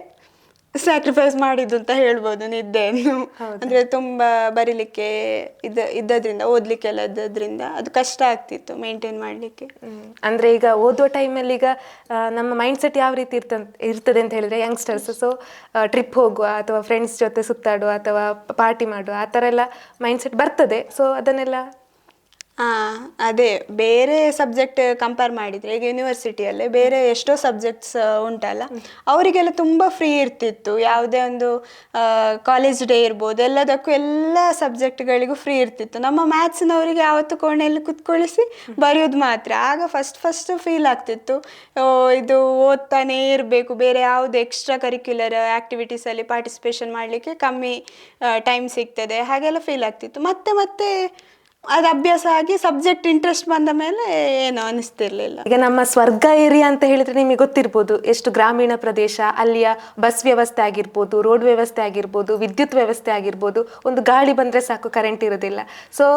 ಸ್ಯಾಕ್ರಿಫೈಸ್ ಮಾಡಿದ್ದು ಅಂತ ಹೇಳ್ಬೋದು. ನಿದ್ದೆಯನ್ನು ಅಂದರೆ ತುಂಬ ಬರೀಲಿಕ್ಕೆ ಇದ್ದದ್ರಿಂದ, ಓದಲಿಕ್ಕೆಲ್ಲ ಇದ್ದದ್ರಿಂದ ಅದು ಕಷ್ಟ ಆಗ್ತಿತ್ತು ಮೇಂಟೈನ್ ಮಾಡಲಿಕ್ಕೆ. ಅಂದರೆ ಈಗ ಓದುವ ಟೈಮಲ್ಲಿ ಈಗ ನಮ್ಮ ಮೈಂಡ್ ಸೆಟ್ ಯಾವ ರೀತಿ ಇರ್ತದೆ ಅಂತ ಹೇಳಿದರೆ, ಯಂಗ್ಸ್ಟರ್ಸ್ ಸೊ ಟ್ರಿಪ್ ಹೋಗುವ ಅಥವಾ ಫ್ರೆಂಡ್ಸ್ ಜೊತೆ ಸುತ್ತಾಡುವ ಅಥವಾ ಪಾರ್ಟಿ ಮಾಡುವ ಆ ಥರ ಎಲ್ಲ ಮೈಂಡ್ ಸೆಟ್ ಬರ್ತದೆ. ಸೊ ಅದನ್ನೆಲ್ಲ ಅದೇ ಬೇರೆ ಸಬ್ಜೆಕ್ಟ್ ಕಂಪೇರ್ ಮಾಡಿದರೆ ಈಗ ಯೂನಿವರ್ಸಿಟಿಯಲ್ಲೇ ಬೇರೆ ಎಷ್ಟೋ ಸಬ್ಜೆಕ್ಟ್ಸ್ ಉಂಟಲ್ಲ, ಅವರಿಗೆಲ್ಲ ತುಂಬ ಫ್ರೀ ಇರ್ತಿತ್ತು. ಯಾವುದೇ ಒಂದು ಕಾಲೇಜ್ ಡೇ ಇರ್ಬೋದು, ಎಲ್ಲದಕ್ಕೂ ಎಲ್ಲ ಸಬ್ಜೆಕ್ಟ್ಗಳಿಗೂ ಫ್ರೀ ಇರ್ತಿತ್ತು. ನಮ್ಮ ಮ್ಯಾಥ್ಸ್ನವರಿಗೆ ಯಾವತ್ತು ಕೋಣೆಯಲ್ಲಿ ಕುತ್ಕೊಳಿಸಿ ಬರೆಯೋದು ಮಾತ್ರ. ಆಗ ಫಸ್ಟ್ ಫೀಲ್ ಆಗ್ತಿತ್ತು, ಇದು ಓದ್ತಾನೇ ಇರಬೇಕು, ಬೇರೆ ಯಾವುದು ಎಕ್ಸ್ಟ್ರಾ ಕರಿಕ್ಯುಲರ್ ಆ್ಯಕ್ಟಿವಿಟೀಸಲ್ಲಿ ಪಾರ್ಟಿಸಿಪೇಷನ್ ಮಾಡಲಿಕ್ಕೆ ಕಮ್ಮಿ ಟೈಮ್ ಸಿಗ್ತದೆ, ಹಾಗೆಲ್ಲ ಫೀಲ್ ಆಗ್ತಿತ್ತು. ಮತ್ತೆ ಅದು ಅಭ್ಯಾಸ ಆಗಿ ಸಬ್ಜೆಕ್ಟ್ ಇಂಟ್ರೆಸ್ಟ್ ಬಂದ ಮೇಲೆ ಏನು ಅನಿಸ್ತಿರ್ಲಿಲ್ಲ. ಈಗ ನಮ್ಮ ಸ್ವರ್ಗ ಏರಿಯಾ ಅಂತ ಹೇಳಿದ್ರೆ ನಿಮಗೆ ಗೊತ್ತಿರ್ಬೋದು, ಎಷ್ಟು ಗ್ರಾಮೀಣ ಪ್ರದೇಶ, ಅಲ್ಲಿಯ ಬಸ್ ವ್ಯವಸ್ಥೆ ಆಗಿರ್ಬೋದು, ರೋಡ್ ವ್ಯವಸ್ಥೆ ಆಗಿರ್ಬೋದು, ವಿದ್ಯುತ್ ವ್ಯವಸ್ಥೆ ಆಗಿರ್ಬೋದು, ಒಂದು ಗಾಳಿ ಬಂದರೆ ಸಾಕು ಕರೆಂಟ್ ಇರೋದಿಲ್ಲ. ಸೊ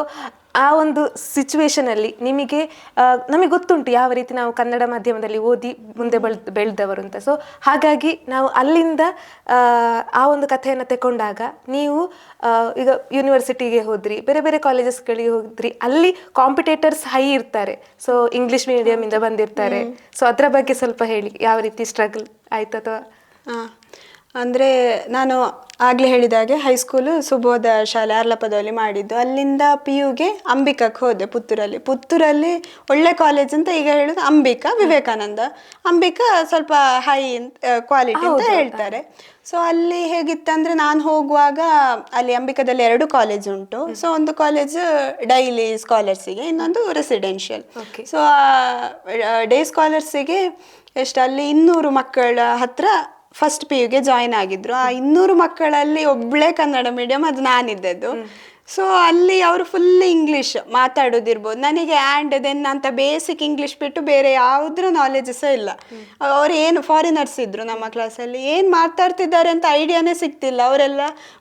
ಆ ಒಂದು ಸಿಚುವೇಶನಲ್ಲಿ ನಮಗೆ ಗೊತ್ತುಂಟು ಯಾವ ರೀತಿ ನಾವು ಕನ್ನಡ ಮಾಧ್ಯಮದಲ್ಲಿ ಓದಿ ಮುಂದೆ ಬೆಳೆದವರು ಅಂತ. ಸೊ ಹಾಗಾಗಿ ನಾವು ಅಲ್ಲಿಂದ ಆ ಒಂದು ಕಥೆಯನ್ನು ತಗೊಂಡಾಗ ನೀವು ಈಗ ಯೂನಿವರ್ಸಿಟಿಗೆ ಹೋದ್ರಿ, ಬೇರೆ ಬೇರೆ ಕಾಲೇಜಸ್ಗಳಿಗೆ ಹೋದ್ರಿ, ಅಲ್ಲಿ ಕಾಂಪಿಟೇಟರ್ಸ್ ಹೈ ಇರ್ತಾರೆ. ಸೊ ಇಂಗ್ಲಿಷ್ ಮೀಡಿಯಮಿಂದ ಬಂದಿರ್ತಾರೆ. ಸೊ ಅದರ ಬಗ್ಗೆ ಸ್ವಲ್ಪ ಹೇಳಿ, ಯಾವ ರೀತಿ ಸ್ಟ್ರಗಲ್ ಆಯ್ತು ಅಥವಾ? ಅಂದರೆ ನಾನು ಆಗಲೇ ಹೇಳಿದಾಗೆ ಹೈಸ್ಕೂಲು ಸುಬೋಧ ಶಾಲೆ ಅರ್ಲಪದವಲ್ಲಿ ಮಾಡಿದ್ದು. ಅಲ್ಲಿಂದ PUಗೆ ಅಂಬಿಕಾಕ್ಕೆ ಹೋದೆ ಪುತ್ತೂರಲ್ಲಿ ಒಳ್ಳೆ ಕಾಲೇಜ್ ಅಂತ ಈಗ ಹೇಳೋದು ಅಂಬಿಕಾ, ವಿವೇಕಾನಂದ. ಅಂಬಿಕಾ ಸ್ವಲ್ಪ ಹೈ ಕ್ವಾಲಿಟಿ ಅಂತ ಹೇಳ್ತಾರೆ. ಸೊ ಅಲ್ಲಿ ಹೇಗಿತ್ತಂದ್ರೆ ನಾನು ಹೋಗುವಾಗ ಅಲ್ಲಿ ಅಂಬಿಕಾದಲ್ಲಿ 2 ಕಾಲೇಜ್ ಉಂಟು. ಸೊ ಒಂದು ಕಾಲೇಜ್ ಡೈಲಿ ಸ್ಕಾಲರ್ಸಿಗೆ, ಇನ್ನೊಂದು ರೆಸಿಡೆನ್ಷಿಯಲ್. ಸೊ ಡೇ ಸ್ಕಾಲರ್ಸಿಗೆ ಎಷ್ಟು ಅಲ್ಲಿ 200 ಮಕ್ಕಳ ಹತ್ರ ಫಸ್ಟ್ PUಗೆ ಜಾಯಿನ್ ಆಗಿದ್ರು. ಆ 200 ಮಕ್ಕಳಲ್ಲಿ ಒಬ್ಳೆ ಕನ್ನಡ ಮೀಡಿಯಂ, ಅದು ನಾನಿದ್ದದ್ದು. ಸೊ ಅಲ್ಲಿ ಅವರು ಫುಲ್ ಇಂಗ್ಲೀಷ್ ಮಾತಾಡೋದಿರ್ಬೋದು. ನನಗೆ ಆ್ಯಂಡ್ ದೆನ್ ಅಂತ ಬೇಸಿಕ್ ಇಂಗ್ಲೀಷ್ ಬಿಟ್ಟು ಬೇರೆ ಯಾವುದ್ರ ನಾಲೆಜ್ ಸಹ ಇಲ್ಲ. ಅವ್ರು ಏನು ಫಾರಿನರ್ಸ್ ಇದ್ರು ನಮ್ಮ ಕ್ಲಾಸಲ್ಲಿ, ಏನು ಮಾತಾಡ್ತಿದ್ದಾರೆ ಅಂತ ಐಡಿಯಾನೇ ಸಿಗ್ತಿಲ್ಲ. ಅವರೆಲ್ಲ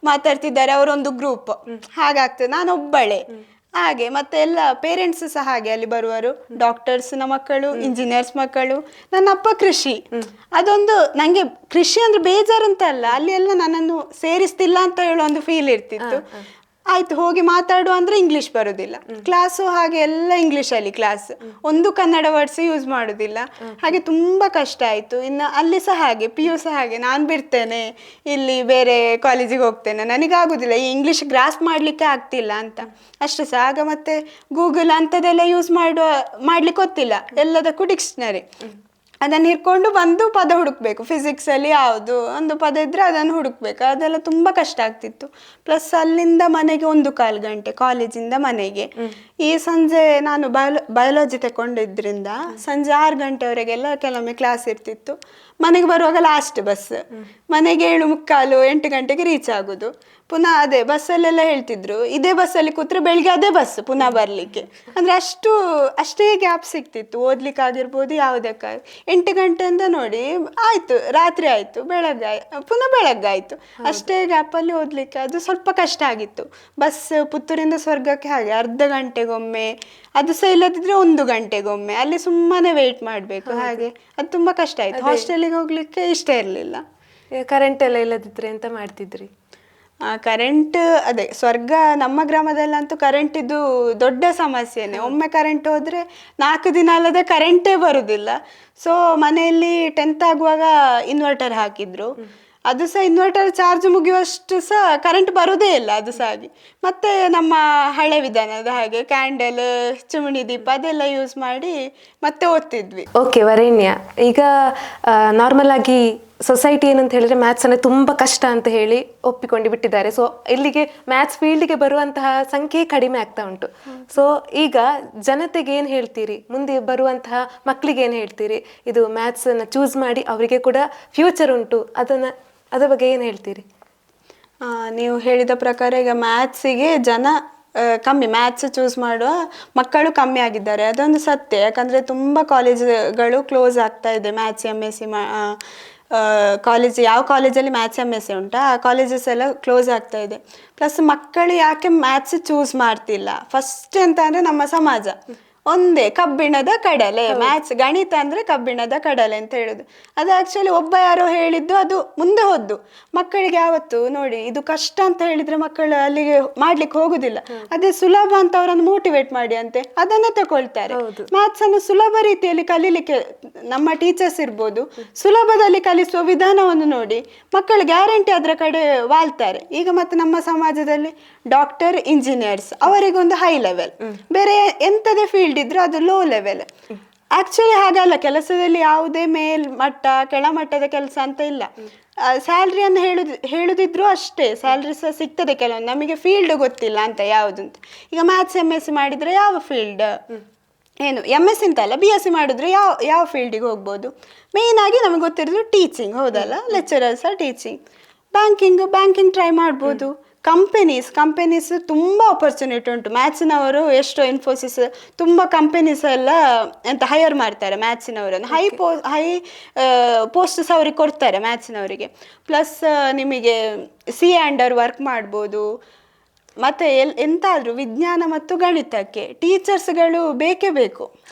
ಮಾತಾಡ್ತಿದ್ದಾರೆ, ಅವರೊಂದು ಗ್ರೂಪ್ ಹಾಗಾಗ್ತದೆ, ನಾನು ಒಬ್ಬಳೆ ಹಾಗೆ. ಮತ್ತೆ ಎಲ್ಲ ಪೇರೆಂಟ್ಸ್ ಸಹ ಹಾಗೆ ಅಲ್ಲಿ ಬರುವರು, ಡಾಕ್ಟರ್ಸ್ನ ಮಕ್ಕಳು, ಇಂಜಿನಿಯರ್ಸ್ ಮಕ್ಕಳು. ನನ್ನ ಅಪ್ಪ ಕೃಷಿ, ಅದೊಂದು ನನಗೆ ಕೃಷಿ ಅಂದ್ರೆ ಬೇಜಾರಂತ ಅಲ್ಲ, ಅಲ್ಲಿ ಎಲ್ಲ ನನ್ನನ್ನು ಸೇರಿಸ್ತಿಲ್ಲ ಅಂತ ಹೇಳೋ ಒಂದು ಫೀಲ್ ಇರ್ತಿತ್ತು. ಆಯ್ತು ಹೋಗಿ ಮಾತಾಡುವ ಅಂದ್ರೆ ಇಂಗ್ಲಿಷ್ ಬರೋದಿಲ್ಲ, ಕ್ಲಾಸು ಹಾಗೆ ಎಲ್ಲ ಇಂಗ್ಲಿಷಲ್ಲಿ ಕ್ಲಾಸ್, ಒಂದು ಕನ್ನಡ ವರ್ಡ್ಸ್ ಯೂಸ್ ಮಾಡೋದಿಲ್ಲ. ಹಾಗೆ ತುಂಬಾ ಕಷ್ಟ ಆಯ್ತು. ಇನ್ನು ಅಲ್ಲಿ ಸಹ ಹಾಗೆ PU ಸಹ ಹಾಗೆ, ನಾನು ಬಿಡ್ತೇನೆ, ಇಲ್ಲಿ ಬೇರೆ ಕಾಲೇಜಿಗೆ ಹೋಗ್ತೇನೆ, ನನಗಾಗುದಿಲ್ಲ ಈ ಇಂಗ್ಲಿಷ್ ಗ್ರಾಸ್ ಮಾಡ್ಲಿಕ್ಕೆ ಆಗ್ತಿಲ್ಲ ಅಂತ ಅಷ್ಟು ಸಹ. ಆಗ ಮತ್ತೆ ಗೂಗಲ್ ಅಂಥದ್ದೆಲ್ಲ ಯೂಸ್ ಮಾಡ್ಲಿಕ್ಕೆ ಗೊತ್ತಿಲ್ಲ, ಎಲ್ಲದಕ್ಕೂ ಡಿಕ್ಷನರಿ ಅದನ್ನು ಹಿಡ್ಕೊಂಡು ಬಂದು ಪದ ಹುಡುಕ್ಬೇಕು. ಫಿಸಿಕ್ಸಲ್ಲಿ ಯಾವುದು ಒಂದು ಪದ ಇದ್ದರೆ ಅದನ್ನು ಹುಡುಕ್ಬೇಕು, ಅದೆಲ್ಲ ತುಂಬ ಕಷ್ಟ ಆಗ್ತಿತ್ತು. ಪ್ಲಸ್ ಅಲ್ಲಿಂದ ಮನೆಗೆ 1-1/4 ಗಂಟೆ, ಕಾಲೇಜಿಂದ ಮನೆಗೆ. ಈ ಸಂಜೆ ನಾನು ಬಯಾಲಜಿ ತಗೊಂಡಿದ್ರಿಂದ ಸಂಜೆ 6 ಗಂಟೆವರೆಗೆಲ್ಲ ಕೆಲವೊಮ್ಮೆ ಕ್ಲಾಸ್ ಇರ್ತಿತ್ತು. ಮನೆಗೆ ಬರುವಾಗ ಲಾಸ್ಟ್ ಬಸ್, ಮನೆಗೆ 7:45 8 ಗಂಟೆಗೆ ರೀಚ್ ಆಗೋದು. ಪುನಃ ಅದೇ ಬಸ್ಸಲ್ಲೆಲ್ಲ ಹೇಳ್ತಿದ್ರು, ಇದೇ ಬಸ್ಸಲ್ಲಿ ಕೂತ್ರೆ ಬೆಳಿಗ್ಗೆ ಅದೇ ಬಸ್ ಪುನಃ ಬರಲಿಕ್ಕೆ. ಅಂದರೆ ಅಷ್ಟೇ ಗ್ಯಾಪ್ ಸಿಗ್ತಿತ್ತು ಓದ್ಲಿಕ್ಕಾಗಿರ್ಬೋದು ಯಾವುದಕ್ಕಾಗಿ. 8 ಗಂಟೆಯಿಂದ ನೋಡಿ ಆಯಿತು, ರಾತ್ರಿ ಆಯಿತು, ಪುನಃ ಬೆಳಗ್ಗಾಯಿತು, ಅಷ್ಟೇ ಗ್ಯಾಪಲ್ಲಿ ಓದಲಿಕ್ಕೆ ಅದು ಸ್ವಲ್ಪ ಕಷ್ಟ ಆಗಿತ್ತು. ಬಸ್ ಪುತ್ತೂರಿಂದ ಸ್ವರ್ಗಕ್ಕೆ ಹಾಗೆ ಅರ್ಧ ಗಂಟೆಗೊಮ್ಮೆ, ಅದು ಸಹ ಇಲ್ಲದಿದ್ರೆ 1 ಗಂಟೆಗೊಮ್ಮೆ, ಅಲ್ಲಿ ಸುಮ್ಮನೆ ವೆಯ್ಟ್ ಮಾಡಬೇಕು. ಹಾಗೆ ಅದು ತುಂಬ ಕಷ್ಟ ಆಯಿತು. ಹಾಸ್ಟೆಲಿಗೆ ಹೋಗ್ಲಿಕ್ಕೆ ಇಷ್ಟ ಇರಲಿಲ್ಲ. ಕರೆಂಟ್ ಎಲ್ಲ ಇಲ್ಲದಿದ್ರೆ ಎಂತ ಮಾಡ್ತಿದ್ರಿ? ಕರೆಂಟ್ ಅದೇ ಸ್ವರ್ಗ ನಮ್ಮ ಗ್ರಾಮದಲ್ಲಂತೂ ಕರೆಂಟ್ ಇದು ದೊಡ್ಡ ಸಮಸ್ಯೆನೆ. ಒಮ್ಮೆ ಕರೆಂಟ್ ಹೋದರೆ 4 ದಿನ ಅಲ್ಲದೆ ಕರೆಂಟೇ ಬರುವುದಿಲ್ಲ. ಸೊ ಮನೆಯಲ್ಲಿ 10th ಆಗುವಾಗ ಇನ್ವರ್ಟರ್ ಹಾಕಿದ್ರು, ಅದು ಸಹ ಇನ್ವರ್ಟರ್ ಚಾರ್ಜ್ ಮುಗಿಯುವಷ್ಟು ಸಹ ಕರೆಂಟ್ ಬರೋದೇ ಇಲ್ಲ, ಅದು ಸಹ ಹಾಗೆ. ಮತ್ತೆ ನಮ್ಮ ಹಳೆ ವಿಧಾನದ ಹಾಗೆ ಕ್ಯಾಂಡಲ್, ಚಿಮಣಿ ದೀಪ ಅದೆಲ್ಲ ಯೂಸ್ ಮಾಡಿ ಮತ್ತೆ ಓದ್ತಿದ್ವಿ. ಓಕೆ ವರೇಣ್ಯ, ಈಗ ನಾರ್ಮಲ್ ಆಗಿ ಸೊಸೈಟಿ ಏನಂತ ಹೇಳಿದ್ರೆ ಮ್ಯಾಥ್ಸ್ ಅನ್ನು ತುಂಬ ಕಷ್ಟ ಅಂತ ಹೇಳಿ ಒಪ್ಪಿಕೊಂಡು ಬಿಟ್ಟಿದ್ದಾರೆ. ಸೊ ಇಲ್ಲಿಗೆ ಮ್ಯಾಥ್ಸ್ ಫೀಲ್ಡ್ಗೆ ಬರುವಂತಹ ಸಂಖ್ಯೆ ಕಡಿಮೆ ಆಗ್ತಾ ಉಂಟು. ಸೊ ಈಗ ಜನತೆಗೆ ಏನು ಹೇಳ್ತೀರಿ, ಮುಂದೆ ಬರುವಂತಹ ಮಕ್ಕಳಿಗೆ ಏನು ಹೇಳ್ತೀರಿ? ಇದು ಮ್ಯಾಥ್ಸನ್ನು ಚೂಸ್ ಮಾಡಿ ಅವರಿಗೆ ಕೂಡ ಫ್ಯೂಚರ್ ಉಂಟು, ಅದ್ರ ಬಗ್ಗೆ ಏನು ಹೇಳ್ತೀರಿ? ನೀವು ಹೇಳಿದ ಪ್ರಕಾರ ಈಗ ಮ್ಯಾಥ್ಸಿಗೆ ಜನ ಕಮ್ಮಿ, ಮ್ಯಾಥ್ಸ್ ಚೂಸ್ ಮಾಡುವ ಮಕ್ಕಳು ಕಮ್ಮಿ ಆಗಿದ್ದಾರೆ, ಅದೊಂದು ಸತ್ಯ. ಯಾಕಂದರೆ ತುಂಬ ಕಾಲೇಜ್ಗಳು ಕ್ಲೋಸ್ ಆಗ್ತಾ ಇದೆ. ಮ್ಯಾಥ್ಸ್ MSc ಕಾಲೇಜ್, ಯಾವ ಕಾಲೇಜಲ್ಲಿ ಮ್ಯಾಥ್ಸ್ MSc ಉಂಟಾ ಆ ಕಾಲೇಜಸ್ ಎಲ್ಲ ಕ್ಲೋಸ್ ಆಗ್ತಾ ಇದೆ. ಪ್ಲಸ್ ಮಕ್ಕಳು ಯಾಕೆ ಮ್ಯಾಥ್ಸ್ ಚೂಸ್ ಮಾಡ್ತಿಲ್ಲ, ಫಸ್ಟ್ ಅಂತ ಅಂದರೆ ನಮ್ಮ ಸಮಾಜ ಒಂದೇ ಕಬ್ಬಿಣದ ಕಡಲೆ, ಮ್ಯಾಥ್ಸ್ ಗಣಿತ ಅಂದರೆ ಕಬ್ಬಿಣದ ಕಡಲೆ ಅಂತ ಹೇಳೋದು. ಅದು ಆ್ಯಕ್ಚುಲಿ ಒಬ್ಬ ಯಾರೋ ಹೇಳಿದ್ದು, ಅದು ಮುಂದೆ ಹೋದ್ದು. ಮಕ್ಕಳಿಗೆ ಯಾವತ್ತು ನೋಡಿ ಇದು ಕಷ್ಟ ಅಂತ ಹೇಳಿದರೆ ಮಕ್ಕಳು ಅಲ್ಲಿಗೆ ಮಾಡ್ಲಿಕ್ಕೆ ಹೋಗುದಿಲ್ಲ. ಅದೇ ಸುಲಭ ಅಂತ ಅವರನ್ನು ಮೋಟಿವೇಟ್ ಮಾಡಿ ಅಂತೆ ಅದನ್ನೇ ತಗೊಳ್ತಾರೆ. ಮ್ಯಾಥ್ಸನ್ನು ಸುಲಭ ರೀತಿಯಲ್ಲಿ ಕಲೀಲಿಕ್ಕೆ ನಮ್ಮ ಟೀಚರ್ಸ್ ಇರ್ಬೋದು, ಸುಲಭದಲ್ಲಿ ಕಲಿಸುವ ವಿಧಾನವನ್ನು ನೋಡಿ ಮಕ್ಕಳು ಗ್ಯಾರಂಟಿ ಅದರ ಕಡೆ ವಾಲ್ತಾರೆ. ಈಗ ಮತ್ತೆ ನಮ್ಮ ಸಮಾಜದಲ್ಲಿ ಡಾಕ್ಟರ್, ಇಂಜಿನಿಯರ್ಸ್ ಅವರಿಗೊಂದು ಹೈ ಲೆವೆಲ್, ಬೇರೆ ಎಂಥದೇ ಫೀಲ್ಡ್ ಇದ್ರು ಅದು ಲೋ ಲೆವೆಲ್. ಆಕ್ಚುಲಿ ಹಾಗಲ್ಲ, ಕೆಲಸದಲ್ಲಿ ಯಾವುದೇ ಮೇಲ್ಮಟ್ಟ ಕೆಳಮಟ್ಟದ ಕೆಲಸ ಅಂತ ಇಲ್ಲ. ಸ್ಯಾಲ್ರಿಯನ್ನು ಹೇಳುದಿದ್ರು ಅಷ್ಟೇ, ಸ್ಯಾಲ್ರಿ ಸಹ ಸಿಗ್ತದೆ ಕೆಲವೊಂದು, ನಮಗೆ ಫೀಲ್ಡ್ ಗೊತ್ತಿಲ್ಲ ಅಂತ ಯಾವುದು ಅಂತ. ಈಗ ಮ್ಯಾಥ್ಸ್ MSc ಮಾಡಿದರೆ ಯಾವ ಫೀಲ್ಡ್, ಏನು MSc ಅಂತಲ್ಲ BSc ಮಾಡಿದ್ರೆ ಯಾವ ಫೀಲ್ಡಿಗೆ ಹೋಗ್ಬೋದು. ಮೇಯ್ನ್ ಆಗಿ ನಮಗೆ ಗೊತ್ತಿರೋದು ಟೀಚಿಂಗ್, ಹೌದಲ್ಲ, ಲೆಕ್ಚರರ್ಸ್ ಟೀಚಿಂಗ್. ಬ್ಯಾಂಕಿಂಗ್ ಟ್ರೈ ಮಾಡ್ಬೋದು. ಕಂಪೆನೀಸ್ ತುಂಬ ಆಪರ್ಚುನಿಟಿ ಉಂಟು. ಮ್ಯಾಥ್ಸಿನವರು ಎಷ್ಟೋ ಇನ್ಫೋಸಿಸ್ ತುಂಬ ಕಂಪೆನೀಸ್ ಎಲ್ಲ ಹೈಯರ್ ಮಾಡ್ತಾರೆ ಮ್ಯಾಥ್ಸಿನವರನ್ನು. ಹೈ ಪೋಸ್ಟ್ಸ್ ಅವ್ರಿಗೆ ಕೊಡ್ತಾರೆ ಮ್ಯಾಥ್ಸಿನವರಿಗೆ. ಪ್ಲಸ್ ನಿಮಗೆ CA ಅಂಡರ್ ವರ್ಕ್ ಮಾಡ್ಬೋದು. ಮತ್ತು ಎಂತಾದರೂ ವಿಜ್ಞಾನ ಮತ್ತು ಗಣಿತಕ್ಕೆ ಟೀಚರ್ಸ್ಗಳು ಬೇಕೇ ಬೇಕು.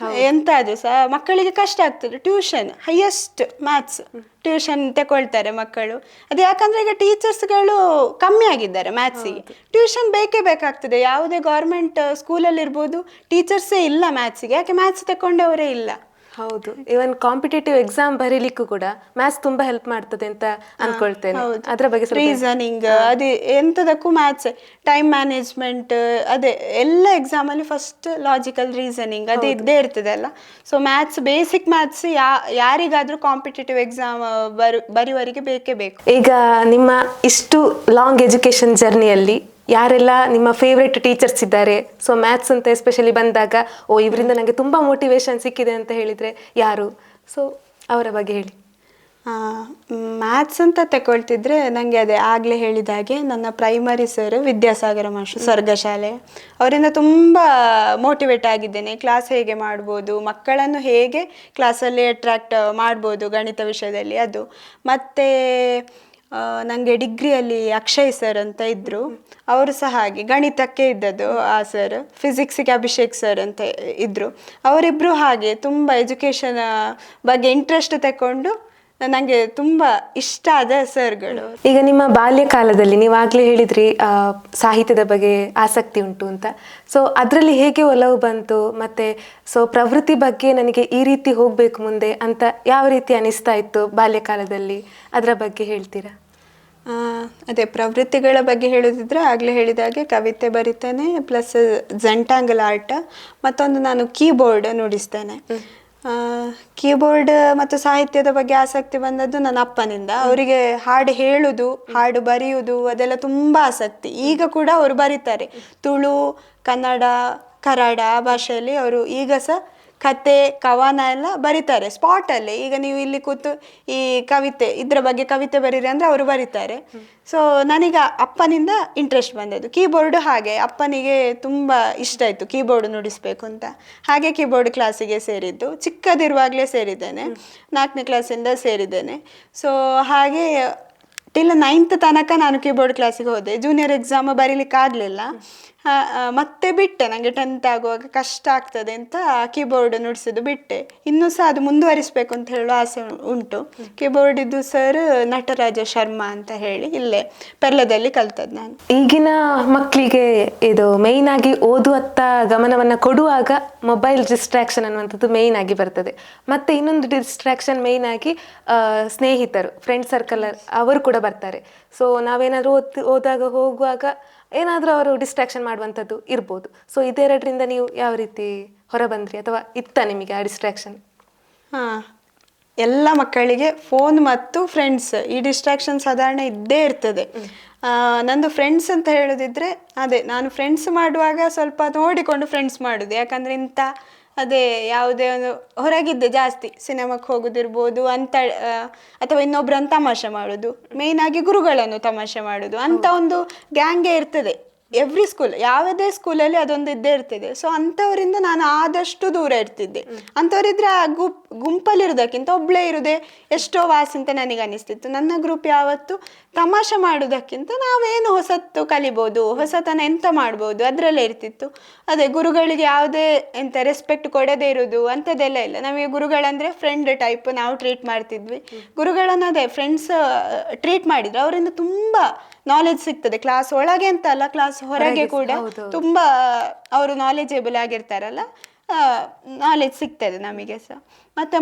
ಎಂತಾದರೂ ಸಹ ಮಕ್ಕಳಿಗೆ ಕಷ್ಟ ಆಗ್ತದೆ. ಟ್ಯೂಷನ್ ಹೈಯೆಸ್ಟ್ ಮ್ಯಾಥ್ಸ್ ಟ್ಯೂಷನ್ ತಗೊಳ್ತಾರೆ ಮಕ್ಕಳು. ಅದು ಯಾಕಂದರೆ ಈಗ ಟೀಚರ್ಸ್ಗಳು ಕಮ್ಮಿ ಆಗಿದ್ದಾರೆ ಮ್ಯಾಥ್ಸಿಗೆ, ಟ್ಯೂಷನ್ ಬೇಕೇ ಬೇಕಾಗ್ತದೆ. ಯಾವುದೇ ಗೌರ್ಮೆಂಟ್ ಸ್ಕೂಲಲ್ಲಿರ್ಬೋದು ಟೀಚರ್ಸೇ ಇಲ್ಲ ಮ್ಯಾಥ್ಸಿಗೆ, ಯಾಕೆ ಮ್ಯಾಥ್ಸ್ ತಗೊಂಡವರೇ ಇಲ್ಲ. ಹೌದು, ಇವನ್ ಕಾಂಪಿಟೇಟಿವ್ ಎಕ್ಸಾಮ್ ಬರೀಲಿಕ್ಕೂ ಕೂಡ ಮ್ಯಾಥ್ಸ್ ತುಂಬಾ ಹೆಲ್ಪ್ ಮಾಡ್ತದೆ ಅಂತ ಅನ್ಕೊಳ್ತೇನೆ. ಅದ್ರ ಬಗ್ಗೆ ರೀಸನಿಂಗ್ ಅದೇ ಎಂತದಕ್ಕೂ ಮ್ಯಾಥ್ಸ್, ಟೈಮ್ ಮ್ಯಾನೇಜ್ಮೆಂಟ್, ಅದೇ ಎಲ್ಲ ಎಕ್ಸಾಮ್ ಅಲ್ಲಿ ಫಸ್ಟ್ ಲಾಜಿಕಲ್ ರೀಸನಿಂಗ್ ಅದೇ ಇದ್ದೇ ಇರ್ತದೆ ಅಲ್ಲ. ಸೊ ಮ್ಯಾಥ್ಸ್, ಬೇಸಿಕ್ ಮ್ಯಾಥ್ಸ್ ಯಾರಿಗಾದ್ರೂ ಕಾಂಪಿಟೇಟಿವ್ ಎಕ್ಸಾಮ್ ಬರೆಯುವವರಿಗೆ ಬೇಕೇ ಬೇಕು. ಈಗ ನಿಮ್ಮ ಇಷ್ಟು ಲಾಂಗ್ ಎಜುಕೇಶನ್ ಜರ್ನಿಯಲ್ಲಿ ಯಾರೆಲ್ಲ ನಿಮ್ಮ ಫೇವ್ರೆಟ್ ಟೀಚರ್ಸ್ ಇದ್ದಾರೆ? ಸೊ ಮ್ಯಾಥ್ಸ್ ಅಂತ ಎಸ್ಪೆಷಲಿ ಬಂದಾಗ ಇವರಿಂದ ನನಗೆ ತುಂಬ ಮೋಟಿವೇಶನ್ ಸಿಕ್ಕಿದೆ ಅಂತ ಹೇಳಿದರೆ ಯಾರು? ಸೊ ಅವರ ಬಗ್ಗೆ ಹೇಳಿ. ಮ್ಯಾಥ್ಸ್ ಅಂತ ತಗೊಳ್ತಿದ್ರೆ ನನಗೆ ಅದೇ ಆಗಲೇ ಹೇಳಿದ ಹಾಗೆ ನನ್ನ ಪ್ರೈಮರಿ ಸರ್ ವಿದ್ಯಾಸಾಗರ ಮಾಸ್ಟರ್ ಸರ್ಗಶಾಲೆ, ಅವರಿಂದ ತುಂಬ ಮೋಟಿವೇಟ್ ಆಗಿದ್ದೇನೆ. ಕ್ಲಾಸ್ ಹೇಗೆ ಮಾಡ್ಬೋದು, ಮಕ್ಕಳನ್ನು ಹೇಗೆ ಕ್ಲಾಸಲ್ಲಿ ಅಟ್ರಾಕ್ಟ್ ಮಾಡ್ಬೋದು ಗಣಿತ ವಿಷಯದಲ್ಲಿ ಅದು. ಮತ್ತು ನನಗೆ ಡಿಗ್ರಿಯಲ್ಲಿ ಅಕ್ಷಯ್ ಸರ್ ಅಂತ ಇದ್ದರು, ಅವರು ಸಹ ಹಾಗೆ ಗಣಿತಕ್ಕೆ ಇದ್ದದ್ದು ಆ ಸರ್. ಫಿಸಿಕ್ಸಿಗೆ ಅಭಿಷೇಕ್ ಸರ್ ಅಂತ ಇದ್ದರು, ಅವರಿಬ್ಬರು ಹಾಗೆ ತುಂಬ ಎಜುಕೇಷನ್ ಬಗ್ಗೆ ಇಂಟ್ರೆಸ್ಟ್ ತಗೊಂಡು ನನಗೆ ತುಂಬ ಇಷ್ಟ ಆದ ಸರ್ಗಳು. ಈಗ ನಿಮ್ಮ ಬಾಲ್ಯಕಾಲದಲ್ಲಿ ನೀವಾಗಲೇ ಹೇಳಿದ್ರಿ ಸಾಹಿತ್ಯದ ಬಗ್ಗೆ ಆಸಕ್ತಿ ಉಂಟು ಅಂತ. ಸೊ ಅದರಲ್ಲಿ ಹೇಗೆ ಒಲವು ಬಂತು? ಮತ್ತು ಸೊ ಪ್ರವೃತ್ತಿ ಬಗ್ಗೆ ನನಗೆ ಈ ರೀತಿ ಹೋಗಬೇಕು ಮುಂದೆ ಅಂತ ಯಾವ ರೀತಿ ಅನಿಸ್ತಾ ಇತ್ತು ಬಾಲ್ಯಕಾಲದಲ್ಲಿ? ಅದರ ಬಗ್ಗೆ ಹೇಳ್ತೀರಾ? ಅದೇ ಪ್ರವೃತ್ತಿಗಳ ಬಗ್ಗೆ ಹೇಳೋದಿದ್ರೆ ಆಗಲೇ ಹೇಳಿದಾಗೆ ಕವಿತೆ ಬರಿತೇನೆ, ಪ್ಲಸ್ ಜಂಟಾಂಗಲ್ ಆರ್ಟ್, ಮತ್ತೊಂದು ನಾನು ಕೀಬೋರ್ಡ್ ನುಡಿಸ್ತೇನೆ. ಕೀಬೋರ್ಡ್ ಮತ್ತು ಸಾಹಿತ್ಯದ ಬಗ್ಗೆ ಆಸಕ್ತಿ ಬಂದದ್ದು ನನ್ನ ಅಪ್ಪನಿಂದ. ಅವರಿಗೆ ಹಾಡು ಹೇಳುವುದು, ಹಾಡು ಬರೆಯುವುದು ಅದೆಲ್ಲ ತುಂಬ ಆಸಕ್ತಿ. ಈಗ ಕೂಡ ಅವರು ಬರೀತಾರೆ, ತುಳು, ಕನ್ನಡ, ಕರಾಡ ಆ ಭಾಷೆಯಲ್ಲಿ ಅವರು ಈಗ ಸಹ ಕತೆ, ಕವನ ಎಲ್ಲ ಬರೀತಾರೆ ಸ್ಪಾಟಲ್ಲಿ. ಈಗ ನೀವು ಇಲ್ಲಿ ಕೂತು ಈ ಕವಿತೆ ಇದ್ರ ಬಗ್ಗೆ ಕವಿತೆ ಬರೀರಿ ಅಂದರೆ ಅವರು ಬರೀತಾರೆ. ಸೊ ನನಗೆ ಅಪ್ಪನಿಂದ ಇಂಟ್ರೆಸ್ಟ್ ಬಂದದ್ದು. ಕೀಬೋರ್ಡು ಹಾಗೆ ಅಪ್ಪನಿಗೆ ತುಂಬ ಇಷ್ಟ ಆಯಿತು ಕೀಬೋರ್ಡ್ ನುಡಿಸ್ಬೇಕು ಅಂತ. ಹಾಗೆ ಕೀಬೋರ್ಡ್ ಕ್ಲಾಸಿಗೆ ಸೇರಿದ್ದು. ಚಿಕ್ಕದಿರುವಾಗಲೇ ಸೇರಿದ್ದೇನೆ, 4ನೇ ಕ್ಲಾಸಿಂದ ಸೇರಿದ್ದೇನೆ. ಸೊ ಹಾಗೆ ಟಿಲ್ 9th ತನಕ ನಾನು ಕೀಬೋರ್ಡ್ ಕ್ಲಾಸಿಗೆ ಹೋದೆ. ಜೂನಿಯರ್ ಎಕ್ಸಾಮ್ ಬರೀಲಿಕ್ಕೆ ಆಗಲಿಲ್ಲ, ಮತ್ತೆ ಬಿಟ್ಟೆ. ನನಗೆ 10th ಆಗುವಾಗ ಕಷ್ಟ ಆಗ್ತದೆ ಅಂತ ಕೀಬೋರ್ಡ್ ನುಡಿಸೋದು ಬಿಟ್ಟೆ. ಇನ್ನೂ ಸಹ ಅದು ಮುಂದುವರಿಸಬೇಕು ಅಂತ ಹೇಳೋ ಆಸೆ ಉಂಟು. ಕೀಬೋರ್ಡ್ ಇದ್ದು ಸರ್ ನಟರಾಜ ಶರ್ಮಾ ಅಂತ ಹೇಳಿ ಇಲ್ಲೇ ಪೆರ್ಲದಲ್ಲಿ ಕಲ್ತದ್ದು ನಾನು. ಈಗಿನ ಮಕ್ಕಳಿಗೆ ಇದು ಮೇಯ್ನ್ ಆಗಿ ಓದುವತ್ತ ಗಮನವನ್ನು ಕೊಡುವಾಗ ಮೊಬೈಲ್ ಡಿಸ್ಟ್ರಾಕ್ಷನ್ ಅನ್ನುವಂಥದ್ದು ಮೇಯ್ನ್ ಆಗಿ ಬರ್ತದೆ. ಮತ್ತು ಇನ್ನೊಂದು ಡಿಸ್ಟ್ರಾಕ್ಷನ್ ಮೇಯ್ನ್ ಆಗಿ ಸ್ನೇಹಿತರು, ಫ್ರೆಂಡ್ ಸರ್ಕಲ್ ಅವರು ಕೂಡ ಬರ್ತಾರೆ. ಸೊ ನಾವೇನಾದರೂ ಹೋದಾಗ ಹೋಗುವಾಗ ಏನಾದರೂ ಅವರು ಡಿಸ್ಟ್ರಾಕ್ಷನ್ ಮಾಡುವಂಥದ್ದು ಇರ್ಬೋದು. ಸೊ ಇದೆರಡರಿಂದ ನೀವು ಯಾವ ರೀತಿ ಹೊರಬಂದ್ರಿ, ಅಥವಾ ಇತ್ತ ನಿಮಗೆ ಆ ಡಿಸ್ಟ್ರಾಕ್ಷನ್? ಎಲ್ಲ ಮಕ್ಕಳಿಗೆ ಫೋನ್ ಮತ್ತು ಫ್ರೆಂಡ್ಸ್ ಈ ಡಿಸ್ಟ್ರಾಕ್ಷನ್ ಸಾಧಾರಣ ಇದ್ದೇ ಇರ್ತದೆ. ನಂದು ಫ್ರೆಂಡ್ಸ್ ಅಂತ ಹೇಳೋದಿದ್ರೆ ಅದೇ ನಾನು ಫ್ರೆಂಡ್ಸ್ ಮಾಡುವಾಗ ಸ್ವಲ್ಪ ನೋಡಿಕೊಂಡು ಫ್ರೆಂಡ್ಸ್ ಮಾಡೋದು. ಯಾಕಂದರೆ ಇಂಥ ಅದೇ ಯಾವುದೇ ಒಂದು ಹೊರಗಿದ್ದೆ ಜಾಸ್ತಿ ಸಿನಿಮಾಕ್ಕೆ ಹೋಗೋದಿರ್ಬೋದು ಅಂತ, ಅಥವಾ ಇನ್ನೊಬ್ರನ್ನು ತಮಾಷೆ ಮಾಡೋದು, ಮೇಯ್ನಾಗಿ ಗುರುಗಳನ್ನು ತಮಾಷೆ ಮಾಡೋದು ಅಂತ ಒಂದು ಗ್ಯಾಂಗೇ ಇರ್ತದೆ. ಎವ್ರಿ ಸ್ಕೂಲ್, ಯಾವುದೇ ಸ್ಕೂಲಲ್ಲಿ ಅದೊಂದು ಇದ್ದೇ ಇರ್ತದೆ. ಸೊ ಅಂಥವರಿಂದ ನಾನು ಆದಷ್ಟು ದೂರ ಇರ್ತಿದ್ದೆ. ಅಂಥವರಿದ್ರೆ ಆ ಗುಂಪಲ್ಲಿರೋದಕ್ಕಿಂತ ಒಬ್ಬಳೇ ಇರೋದೇ ಎಷ್ಟೋ ವಾಸಿ ಅಂತ ನನಗೆ ಅನಿಸ್ತಿತ್ತು. ನನ್ನ ಗ್ರೂಪ್ ಯಾವತ್ತು ತಮಾಷೆ ಮಾಡೋದಕ್ಕಿಂತ ನಾವೇನು ಹೊಸತ್ತು ಕಲಿಬೋದು, ಹೊಸತನ ಎಂತ ಮಾಡ್ಬೋದು ಅದರಲ್ಲೇ ಇರ್ತಿತ್ತು. ಅದೇ ಗುರುಗಳಿಗೆ ಯಾವುದೇ ಎಂತ ರೆಸ್ಪೆಕ್ಟ್ ಕೊಡದೇ ಇರೋದು ಅಂಥದ್ದೆಲ್ಲ ಇಲ್ಲ. ನಮಗೆ ಗುರುಗಳಂದರೆ ಫ್ರೆಂಡ್ ಟೈಪ್ ನಾವು ಟ್ರೀಟ್ ಮಾಡ್ತಿದ್ವಿ. ಗುರುಗಳನ್ನು ಅದೇ ಫ್ರೆಂಡ್ಸ್ ಟ್ರೀಟ್ ಮಾಡಿದ್ರು ಅವರಿಂದ ತುಂಬ ನಾಲೆಜ್ ಸಿಗ್ತದೆ. ಕ್ಲಾಸ್ ಒಳಗೆ ಅಂತ ಅಲ್ಲ, ಕ್ಲಾಸ್ ಹೊರಗೆ ಕೂಡ ತುಂಬ ಅವರು ನಾಲೆಜೇಬಲ್ ಆಗಿರ್ತಾರಲ್ಲ, ನಾಲೆಜ್ ಸಿಗ್ತದೆ ನಮಗೆ ಸಹ. ಮತ್ತು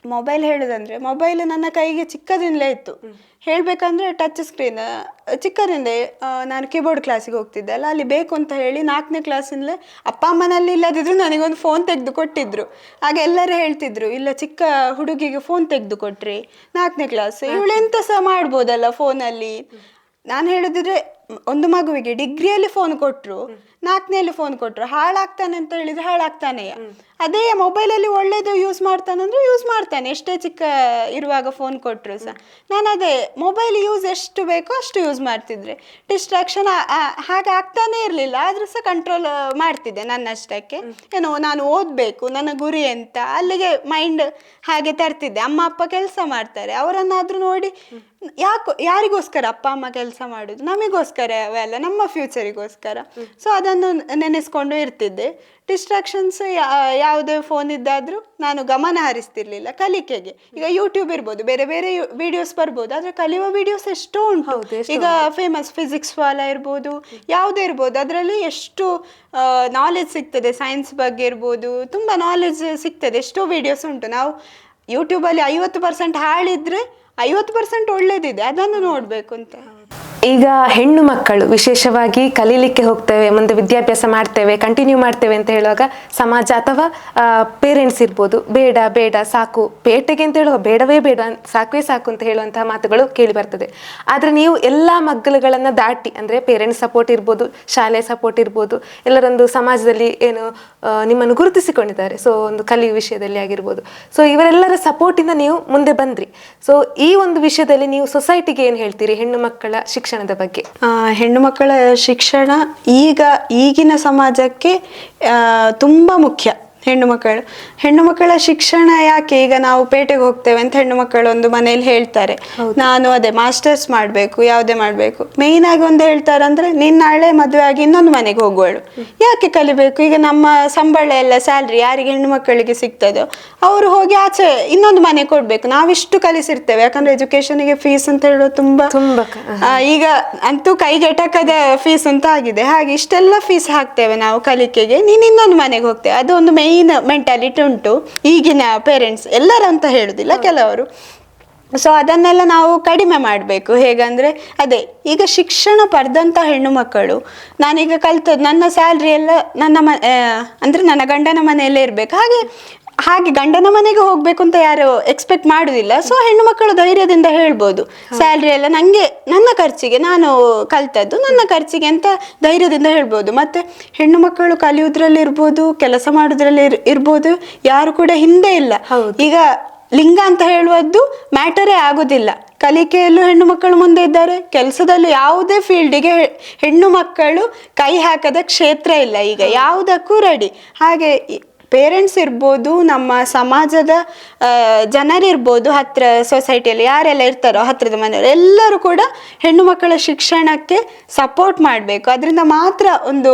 ಮೊಬೈಲ್ ಹೇಳೋದಂದರೆ ಮೊಬೈಲ್ ನನ್ನ ಕೈಗೆ ಚಿಕ್ಕದಿಂದಲೇ ಇತ್ತು. ಹೇಳಬೇಕಂದ್ರೆ ಟಚ್ ಸ್ಕ್ರೀನ್ ಚಿಕ್ಕದಿಂದೇ. ನಾನು ಕೀಬೋರ್ಡ್ ಕ್ಲಾಸಿಗೆ ಹೋಗ್ತಿದ್ದೆ ಅಲ್ಲ, ಅಲ್ಲಿ ಬೇಕು ಅಂತ ಹೇಳಿ 4ನೇ ಕ್ಲಾಸಿಂದಲೇ ಅಪ್ಪ ಅಮ್ಮನಲ್ಲಿ ಇಲ್ಲದಿದ್ರು ನನಗೊಂದು ಫೋನ್ ತೆಗೆದು ಕೊಟ್ಟಿದ್ರು. ಆಗ ಎಲ್ಲರೂ ಹೇಳ್ತಿದ್ರು, ಇಲ್ಲ ಚಿಕ್ಕ ಹುಡುಗಿಗೆ ಫೋನ್ ತೆಗೆದು ಕೊಟ್ರಿ 4ನೇ ಕ್ಲಾಸ್, ಇವಳು ಎಂತ ಸಹ ಮಾಡ್ಬೋದಲ್ಲ ಫೋನಲ್ಲಿ. ನಾನು ಹೇಳಿದ್ರೆ ಒಂದು ಮಗುವಿಗೆ ಡಿಗ್ರಿಯಲ್ಲಿ ಫೋನ್ ಕೊಟ್ಟರು, 4ನೇಲಿ ಫೋನ್ ಕೊಟ್ಟರು, ಹಾಳಾಗ್ತಾನೆ ಅಂತ ಹೇಳಿದ್ರೆ ಹಾಳಾಗ್ತಾನೆ. ಅದೇ ಮೊಬೈಲಲ್ಲಿ ಒಳ್ಳೇದು ಯೂಸ್ ಮಾಡ್ತಾನಂದ್ರೆ ಯೂಸ್ ಮಾಡ್ತಾನೆ, ಎಷ್ಟೇ ಚಿಕ್ಕ ಇರುವಾಗ ಫೋನ್ ಕೊಟ್ಟರು ಸಹ. ನಾನು ಅದೇ ಮೊಬೈಲ್ ಯೂಸ್ ಎಷ್ಟು ಬೇಕೋ ಅಷ್ಟು ಯೂಸ್ ಮಾಡ್ತಿದ್ರೆ, ಡಿಸ್ಟ್ರಾಕ್ಷನ್ ಹಾಗೆ ಆಗ್ತಾನೆ ಇರಲಿಲ್ಲ. ಆದರೂ ಸಹ ಕಂಟ್ರೋಲ್ ಮಾಡ್ತಿದ್ದೆ ನನ್ನಷ್ಟಕ್ಕೆ. ಏನೋ ನಾನು ಓದಬೇಕು, ನನ್ನ ಗುರಿ ಅಂತ ಅಲ್ಲಿಗೆ ಮೈಂಡ್ ಹಾಗೆ ತರ್ತಿದ್ದೆ. ಅಮ್ಮ ಅಪ್ಪ ಕೆಲಸ ಮಾಡ್ತಾರೆ, ಅವರನ್ನಾದರೂ ನೋಡಿ ಯಾರಿಗೋಸ್ಕರ ಅಪ್ಪ ಅಮ್ಮ ಕೆಲಸ ಮಾಡೋದು? ನಮಗೋಸ್ಕರ. ನಮಗೋಸ್ಕರ ಅವೆಲ್ಲ ನಮ್ಮ ಫ್ಯೂಚರಿಗೋಸ್ಕರ. ಸೊ ಅದನ್ನು ನೆನೆಸ್ಕೊಂಡು ಇರ್ತಿದ್ದೆ. ಡಿಸ್ಟ್ರಾಕ್ಷನ್ಸ್ ಯಾವುದೇ ಫೋನ್ ಇದ್ದಾದ್ರೂ ನಾನು ಗಮನ ಹರಿಸ್ತಿರ್ಲಿಲ್ಲ ಕಲಿಕೆಗೆ. ಈಗ ಯೂಟ್ಯೂಬ್ ಇರ್ಬೋದು, ಬೇರೆ ಬೇರೆ ವಿಡಿಯೋಸ್ ಬರ್ಬೋದು, ಆದ್ರೆ ಕಲಿಯುವ ವಿಡಿಯೋಸ್ ಎಷ್ಟೋ ಉಂಟು. ಈಗ ಫೇಮಸ್ ಫಿಸಿಕ್ಸ್ ವಾಲ ಇರ್ಬೋದು, ಯಾವುದೇ ಇರ್ಬೋದು, ಅದರಲ್ಲಿ ಎಷ್ಟು ನಾಲೆಜ್ ಸಿಗ್ತದೆ. ಸೈನ್ಸ್ ಬಗ್ಗೆ ಇರ್ಬೋದು, ತುಂಬ ನಾಲೆಜ್ ಸಿಗ್ತದೆ. ಎಷ್ಟೋ ವಿಡಿಯೋಸ್ ಉಂಟು. ನಾವು ಯೂಟ್ಯೂಬಲ್ಲಿ 50% ಹಾಳಿದ್ರೆ 50% ಒಳ್ಳೇದಿದೆ, ಅದನ್ನು ನೋಡಬೇಕು ಅಂತ. ಈಗ ಹೆಣ್ಣು ಮಕ್ಕಳು ವಿಶೇಷವಾಗಿ ಕಲೀಲಿಕ್ಕೆ ಹೋಗ್ತೇವೆ, ಮುಂದೆ ವಿದ್ಯಾಭ್ಯಾಸ ಮಾಡ್ತೇವೆ, ಕಂಟಿನ್ಯೂ ಮಾಡ್ತೇವೆ ಅಂತ ಹೇಳುವಾಗ ಸಮಾಜ ಅಥವಾ ಪೇರೆಂಟ್ಸ್ ಇರ್ಬೋದು, ಬೇಡ ಬೇಡ ಸಾಕು, ಪೇಟೆಗೆ ಅಂತ ಹೇಳುವ ಬೇಡವೇ ಬೇಡ, ಸಾಕೇ ಸಾಕು ಅಂತ ಹೇಳುವಂತಹ ಮಾತುಗಳು ಕೇಳಿ ಬರ್ತದೆ. ಆದರೆ ನೀವು ಎಲ್ಲ ಮಗ್ಗಲುಗಳನ್ನು ದಾಟಿ, ಅಂದರೆ ಪೇರೆಂಟ್ಸ್ ಸಪೋರ್ಟ್ ಇರ್ಬೋದು, ಶಾಲೆ ಸಪೋರ್ಟ್ ಇರ್ಬೋದು, ಎಲ್ಲರೊಂದು ಸಮಾಜದಲ್ಲಿ ಏನು ನಿಮ್ಮನ್ನು ಗುರುತಿಸಿಕೊಂಡಿದ್ದಾರೆ, ಸೊ ಒಂದು ಕಲಿಯುವ ವಿಷಯದಲ್ಲಿ ಆಗಿರ್ಬೋದು, ಸೊ ಇವರೆಲ್ಲರ ಸಪೋರ್ಟಿಂದ ನೀವು ಮುಂದೆ ಬಂದ್ರಿ. ಸೊ ಈ ಒಂದು ವಿಷಯದಲ್ಲಿ ನೀವು ಸೊಸೈಟಿಗೆ ಏನು ಹೇಳ್ತೀರಿ ಹೆಣ್ಣು ಮಕ್ಕಳ ಶಿಕ್ಷಣದ ಬಗ್ಗೆ? ಹೆಣ್ಣು ಮಕ್ಕಳ ಶಿಕ್ಷಣ ಈಗಿನ ಸಮಾಜಕ್ಕೆ ತುಂಬ ಮುಖ್ಯ. ಹೆಣ್ಣು ಮಕ್ಕಳ ಶಿಕ್ಷಣ ಯಾಕೆ, ಈಗ ನಾವು ಪೇಟೆಗೆ ಹೋಗ್ತೇವೆ ಅಂತ ಹೆಣ್ಣು ಮಕ್ಕಳು ಒಂದು ಮನೇಲಿ ಹೇಳ್ತಾರೆ, ನಾನು ಅದೇ ಮಾಸ್ಟರ್ಸ್ ಮಾಡಬೇಕು, ಯಾವುದೇ ಮಾಡಬೇಕು. ಮೇಯ್ನ್ ಆಗಿ ಒಂದು ಹೇಳ್ತಾರೆ ಅಂದ್ರೆ, ನೀನ್ ನಾಳೆ ಮದುವೆ ಆಗಿ ಇನ್ನೊಂದು ಮನೆಗೆ ಹೋಗುವಳು, ಯಾಕೆ ಕಲಿಬೇಕು? ಈಗ ನಮ್ಮ ಸಂಬಳ ಎಲ್ಲ ಸ್ಯಾಲ್ರಿ ಯಾರಿಗೆ ಹೆಣ್ಣು ಮಕ್ಕಳಿಗೆ ಸಿಗ್ತದೋ ಅವರು ಹೋಗಿ ಆಚೆ ಇನ್ನೊಂದು ಮನೆ ಕೊಡ್ಬೇಕು. ನಾವಿಷ್ಟು ಕಲಿಸಿರ್ತೇವೆ, ಯಾಕಂದ್ರೆ ಎಜುಕೇಶನ್ಗೆ ಫೀಸ್ ಅಂತ ಹೇಳೋದು ತುಂಬಾ ಈಗ ಅಂತೂ ಕೈಗೆಟಕದ ಫೀಸ್ ಅಂತ ಆಗಿದೆ. ಹಾಗೆ ಇಷ್ಟೆಲ್ಲ ಫೀಸ್ ಹಾಕ್ತೇವೆ ನಾವು ಕಲಿಕೆಗೆ, ನೀನ್ ಇನ್ನೊಂದು ಮನೆಗೆ ಹೋಗ್ತೇವೆ. ಅದು ಒಂದು ಮೇಯ್ನ್ ಮೆಂಟಾಲಿಟಿ ಉಂಟು ಈಗಿನ ಪೇರೆಂಟ್ಸ್, ಎಲ್ಲರೂ ಅಂತ ಹೇಳುದಿಲ್ಲ, ಕೆಲವರು. ಸೊ ಅದನ್ನೆಲ್ಲ ನಾವು ಕಡಿಮೆ ಮಾಡಬೇಕು. ಹೇಗಂದ್ರೆ ಅದೇ, ಈಗ ಶಿಕ್ಷಣ ಪಡೆದಂಥ ಹೆಣ್ಣು ಮಕ್ಕಳು, ನಾನೀಗ ಕಲ್ತದ್ದು ನನ್ನ ಸ್ಯಾಲ್ರಿ ಎಲ್ಲ ಅಂದ್ರೆ ನನ್ನ ಗಂಡನ ಮನೆಯಲ್ಲೇ ಇರ್ಬೇಕು, ಹಾಗೆ ಗಂಡನ ಮನೆಗೆ ಹೋಗ್ಬೇಕು ಅಂತ ಯಾರು ಎಕ್ಸ್ಪೆಕ್ಟ್ ಮಾಡುದಿಲ್ಲ. ಸೊ ಹೆಣ್ಣು ಮಕ್ಕಳು ಧೈರ್ಯದಿಂದ ಹೇಳ್ಬೋದು, ಸ್ಯಾಲ್ರಿ ಎಲ್ಲ ನಂಗೆ, ನನ್ನ ಖರ್ಚಿಗೆ, ನಾನು ಕಲ್ತದ್ದು ನನ್ನ ಖರ್ಚಿಗೆ ಅಂತ ಧೈರ್ಯದಿಂದ ಹೇಳ್ಬೋದು. ಮತ್ತೆ ಹೆಣ್ಣು ಮಕ್ಕಳು ಕಲಿಯುವುದ್ರಲ್ಲಿ ಇರ್ಬೋದು, ಕೆಲಸ ಮಾಡುದ್ರಲ್ಲಿ ಇರ್ಬೋದು, ಯಾರು ಕೂಡ ಹಿಂದೆ ಇಲ್ಲ. ಈಗ ಲಿಂಗ ಅಂತ ಹೇಳುವುದು ಮ್ಯಾಟರೇ ಆಗುದಿಲ್ಲ. ಕಲಿಕೆಯಲ್ಲೂ ಹೆಣ್ಣು ಮಕ್ಕಳು ಮುಂದೆ ಇದ್ದಾರೆ, ಕೆಲಸದಲ್ಲಿ ಯಾವುದೇ ಫೀಲ್ಡಿಗೆ ಹೆಣ್ಣು ಮಕ್ಕಳು ಕೈ ಹಾಕದ ಕ್ಷೇತ್ರ ಇಲ್ಲ. ಈಗ ಯಾವುದಕ್ಕೂ ರೆಡಿ. ಹಾಗೆ ಪೇರೆಂಟ್ಸ್ ಇರ್ಬೋದು, ನಮ್ಮ ಸಮಾಜದ ಜನರಿರ್ಬೋದು, ಹತ್ರ ಸೊಸೈಟಿಯಲ್ಲಿ ಯಾರೆಲ್ಲ ಇರ್ತಾರೋ ಹತ್ರದ ಮನೆಯವರು ಎಲ್ಲರೂ ಕೂಡ ಹೆಣ್ಣು ಮಕ್ಕಳ ಶಿಕ್ಷಣಕ್ಕೆ ಸಪೋರ್ಟ್ ಮಾಡಬೇಕು. ಅದರಿಂದ ಮಾತ್ರ ಒಂದು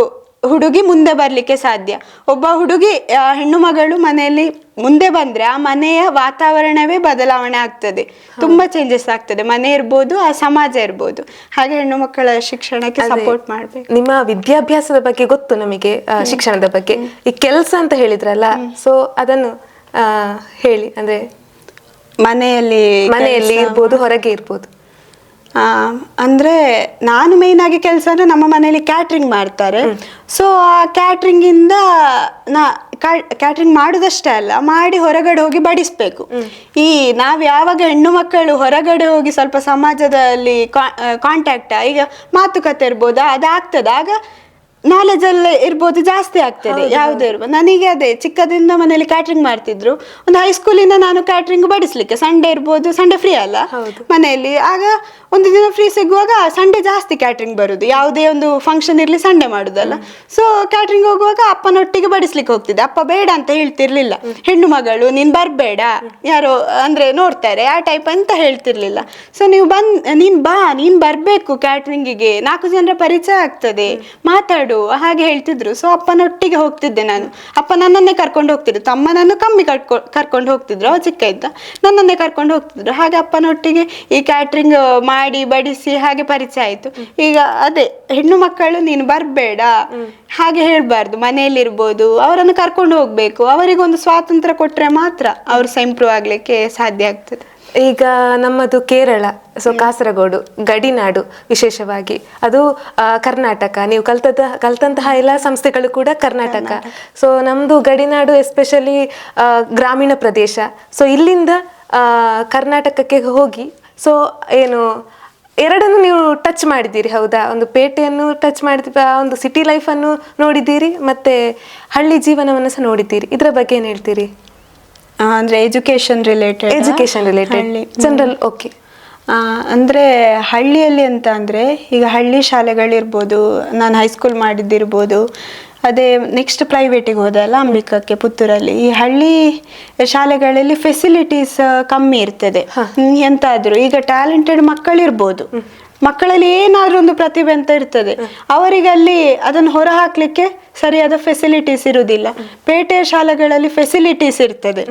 ಹುಡುಗಿ ಮುಂದೆ ಬರಲಿಕ್ಕೆ ಸಾಧ್ಯ. ಒಬ್ಬ ಹುಡುಗಿ, ಹೆಣ್ಣು ಮಗಳು ಮನೆಯಲ್ಲಿ ಮುಂದೆ ಬಂದ್ರೆ ಆ ಮನೆಯ ವಾತಾವರಣವೇ ಬದಲಾವಣೆ ಆಗ್ತದೆ, ತುಂಬಾ ಚೇಂಜಸ್ ಆಗ್ತದೆ. ಮನೆ ಇರ್ಬೋದು, ಆ ಸಮಾಜ ಇರ್ಬೋದು. ಹಾಗೆ ಹೆಣ್ಣು ಮಕ್ಕಳ ಶಿಕ್ಷಣಕ್ಕೆ ಸಪೋರ್ಟ್ ಮಾಡ್ಬೇಕು. ನಿಮ್ಮ ವಿದ್ಯಾಭ್ಯಾಸದ ಬಗ್ಗೆ ಗೊತ್ತು ನಮಗೆ, ಶಿಕ್ಷಣದ ಬಗ್ಗೆ. ಈ ಕೆಲಸ ಅಂತ ಹೇಳಿದ್ರಲ್ಲ, ಸೊ ಅದನ್ನು ಹೇಳಿ. ಅಂದ್ರೆ ಮನೆಯಲ್ಲಿ ಇರ್ಬೋದು, ಹೊರಗೆ ಇರ್ಬೋದು. ಅಂದ್ರೆ ನಾನು ಮೇಯ್ನ್ ಆಗಿ ಕೆಲಸ ಅಂದ್ರೆ, ನಮ್ಮ ಮನೆಯಲ್ಲಿ ಕ್ಯಾಟ್ರಿಂಗ್ ಮಾಡ್ತಾರೆ. ಸೊ ಆ ಕ್ಯಾಟ್ರಿಂಗ್ ಇಂದ ಕ್ಯಾಟ್ರಿಂಗ್ ಮಾಡುದಷ್ಟೇ ಅಲ್ಲ, ಮಾಡಿ ಹೊರಗಡೆ ಹೋಗಿ ಬಡಿಸ್ಬೇಕು. ನಾವ್ ಯಾವಾಗ ಹೆಣ್ಣು ಮಕ್ಕಳು ಹೊರಗಡೆ ಹೋಗಿ ಸ್ವಲ್ಪ ಸಮಾಜದಲ್ಲಿ ಕಾಂಟ್ಯಾಕ್ಟ್, ಈಗ ಮಾತುಕತೆ ಇರ್ಬೋದು, ಅದಾಗ್ತದೆ. ಆಗ ನಾಲೆಜ್ ಎಲ್ಲ ಇರ್ಬೋದು, ಜಾಸ್ತಿ ಆಗ್ತದೆ. ಯಾವುದೇ ಇರ್ಬೋದು. ನನಗೆ ಅದೇ ಚಿಕ್ಕದಿಂದ ಮನೇಲಿ ಕ್ಯಾಟ್ರಿಂಗ್ ಮಾಡ್ತಿದ್ರು. ಒಂದು ಹೈಸ್ಕೂಲಿಂದ ನಾನು ಕ್ಯಾಟ್ರಿಂಗ್ ಬಡಿಸ್ಲಿಕ್ಕೆ, ಸಂಡೇ ಇರ್ಬೋದು, ಸಂಡೇ ಫ್ರೀ ಅಲ್ಲ ಮನೆಯಲ್ಲಿ, ಆಗ ಒಂದು ದಿನ ಫ್ರೀ ಸಿಗುವಾಗ ಸಂಡೇ ಜಾಸ್ತಿ ಕ್ಯಾಟ್ರಿಂಗ್ ಬರುದು. ಯಾವುದೇ ಒಂದು ಫಂಕ್ಷನ್ ಇರ್ಲಿ ಸಂಡೇ ಮಾಡುದಲ್ಲ. ಸೊ ಕ್ಯಾಟ್ರಿಂಗ್ ಹೋಗುವಾಗ ಅಪ್ಪನೊಟ್ಟಿಗೆ ಬಡಿಸ್ಲಿಕ್ಕೆ ಹೋಗ್ತಿದ್ದೆ. ಅಪ್ಪ ಬೇಡ ಅಂತ ಹೇಳ್ತಿರ್ಲಿಲ್ಲ, ಹೆಣ್ಣು ಮಗಳು ನೀನ್ ಬರ್ಬೇಡ, ಯಾರೋ ಅಂದ್ರೆ ನೋಡ್ತಾರೆ ಆ ಟೈಪ್ ಅಂತ ಹೇಳ್ತಿರ್ಲಿಲ್ಲ. ಸೊ ನೀನ್ ಬರ್ಬೇಕು ಕ್ಯಾಟ್ರಿಂಗಿಗೆ, 4 ಜನರ ಪರಿಚಯ ಆಗ್ತದೆ, ಮಾತಾಡು ಹಾಗೆ ಹೇಳ್ತಿದ್ರು. ಸೊ ಅಪ್ಪನೊಟ್ಟಿಗೆ ಹೋಗ್ತಿದ್ದೆ ನಾನು. ಅಪ್ಪ ನನ್ನನ್ನೇ ಕರ್ಕೊಂಡು ಹೋಗ್ತಿದ್ರು, ತಮ್ಮನನ್ನು ಕಮ್ಮಿ ಕರ್ಕೊಂಡು ಹೋಗ್ತಿದ್ರು, ಅವ ಚಿಕ್ಕ ಇದ್ದ, ನನ್ನನ್ನೇ ಕರ್ಕೊಂಡು ಹೋಗ್ತಿದ್ರು. ಹಾಗೆ ಅಪ್ಪನೊಟ್ಟಿಗೆ ಈ ಕ್ಯಾಟ್ರಿಂಗ್ ಮಾಡಿ ಬಡಿಸಿ ಹಾಗೆ ಪರಿಚಯ ಆಯ್ತು. ಈಗ ಅದೇ, ಹೆಣ್ಣು ಮಕ್ಕಳು ನೀನು ಬರ್ಬೇಡ ಹಾಗೆ ಹೇಳ್ಬಾರ್ದು. ಮನೆಯಲ್ಲಿ ಇರ್ಬೋದು, ಅವರನ್ನು ಕರ್ಕೊಂಡು ಹೋಗ್ಬೇಕು. ಅವರಿಗೊಂದು ಸ್ವಾತಂತ್ರ್ಯ ಕೊಟ್ರೆ ಮಾತ್ರ ಅವ್ರು ಸಹ ಇಂಪ್ರೂವ್ ಆಗ್ಲಿಕ್ಕೆ ಸಾಧ್ಯ ಆಗ್ತದೆ. ಈಗ ನಮ್ಮದು ಕೇರಳ, ಸೊ ಕಾಸರಗೋಡು ಗಡಿನಾಡು, ವಿಶೇಷವಾಗಿ ಅದು ಕರ್ನಾಟಕ. ನೀವು ಕಲ್ತಂತಹ ಎಲ್ಲ ಸಂಸ್ಥೆಗಳು ಕೂಡ ಕರ್ನಾಟಕ. ಸೊ ನಮ್ದು ಗಡಿನಾಡು ಎಸ್ಪೆಷಲಿ ಗ್ರಾಮೀಣ ಪ್ರದೇಶ. ಸೊ ಇಲ್ಲಿಂದ ಕರ್ನಾಟಕಕ್ಕೆ ಹೋಗಿ, ಸೊ ಏನು ಎರಡನ್ನು ನೀವು ಟಚ್ ಮಾಡಿದ್ದೀರಿ, ಹೌದಾ? ಒಂದು ಪೇಟೆಯನ್ನು ಟಚ್ ಮಾಡಿದ್ದೀರಿ, ಒಂದು ಸಿಟಿ ಲೈಫನ್ನು ನೋಡಿದ್ದೀರಿ, ಮತ್ತೆ ಹಳ್ಳಿ ಜೀವನವನ್ನು ಸಹ ನೋಡಿದ್ದೀರಿ. ಇದರ ಬಗ್ಗೆ ಏನು ಹೇಳ್ತೀರಿ? ಅಂದ್ರೆ ಎಜುಕೇಶನ್ ರಿಲೇಟೆಡ್ ಜನರಲ್. ಓಕೆ. ಅಂದರೆ ಹಳ್ಳಿಯಲ್ಲಿ ಅಂತ ಅಂದರೆ, ಈಗ ಹಳ್ಳಿ ಶಾಲೆಗಳಿರ್ಬೋದು, ನಾನು ಹೈಸ್ಕೂಲ್ ಮಾಡಿದ್ದಿರ್ಬೋದು, ಅದೇ ನೆಕ್ಸ್ಟ್ ಪ್ರೈವೇಟಿಗೆ ಹೋದೆ ಅಲ್ಲ, ಅಂಬಿಕಕ್ಕೆ, ಪುತ್ತೂರಲ್ಲಿ. ಈ ಹಳ್ಳಿ ಶಾಲೆಗಳಲ್ಲಿ ಫೆಸಿಲಿಟೀಸ್ ಕಮ್ಮಿ ಇರ್ತದೆ. ಎಂತಾದರೂ ಈಗ ಟ್ಯಾಲೆಂಟೆಡ್ ಮಕ್ಕಳಿರ್ಬೋದು, ಮಕ್ಕಳಲ್ಲಿ ಏನಾದ್ರೂ ಒಂದು ಪ್ರತಿಭೆ ಅಂತ ಇರ್ತದೆ, ಅವರಿಗೆ ಅಲ್ಲಿ ಅದನ್ನು ಹೊರ ಹಾಕ್ಲಿಕ್ಕೆ ಸರಿಯಾದ ಫೆಸಿಲಿಟೀಸ್ ಇರುವುದಿಲ್ಲ. ಪೇಟೆಯ ಶಾಲೆಗಳಲ್ಲಿ ಫೆಸಿಲಿಟೀಸ್ ಇರ್ತದೆ,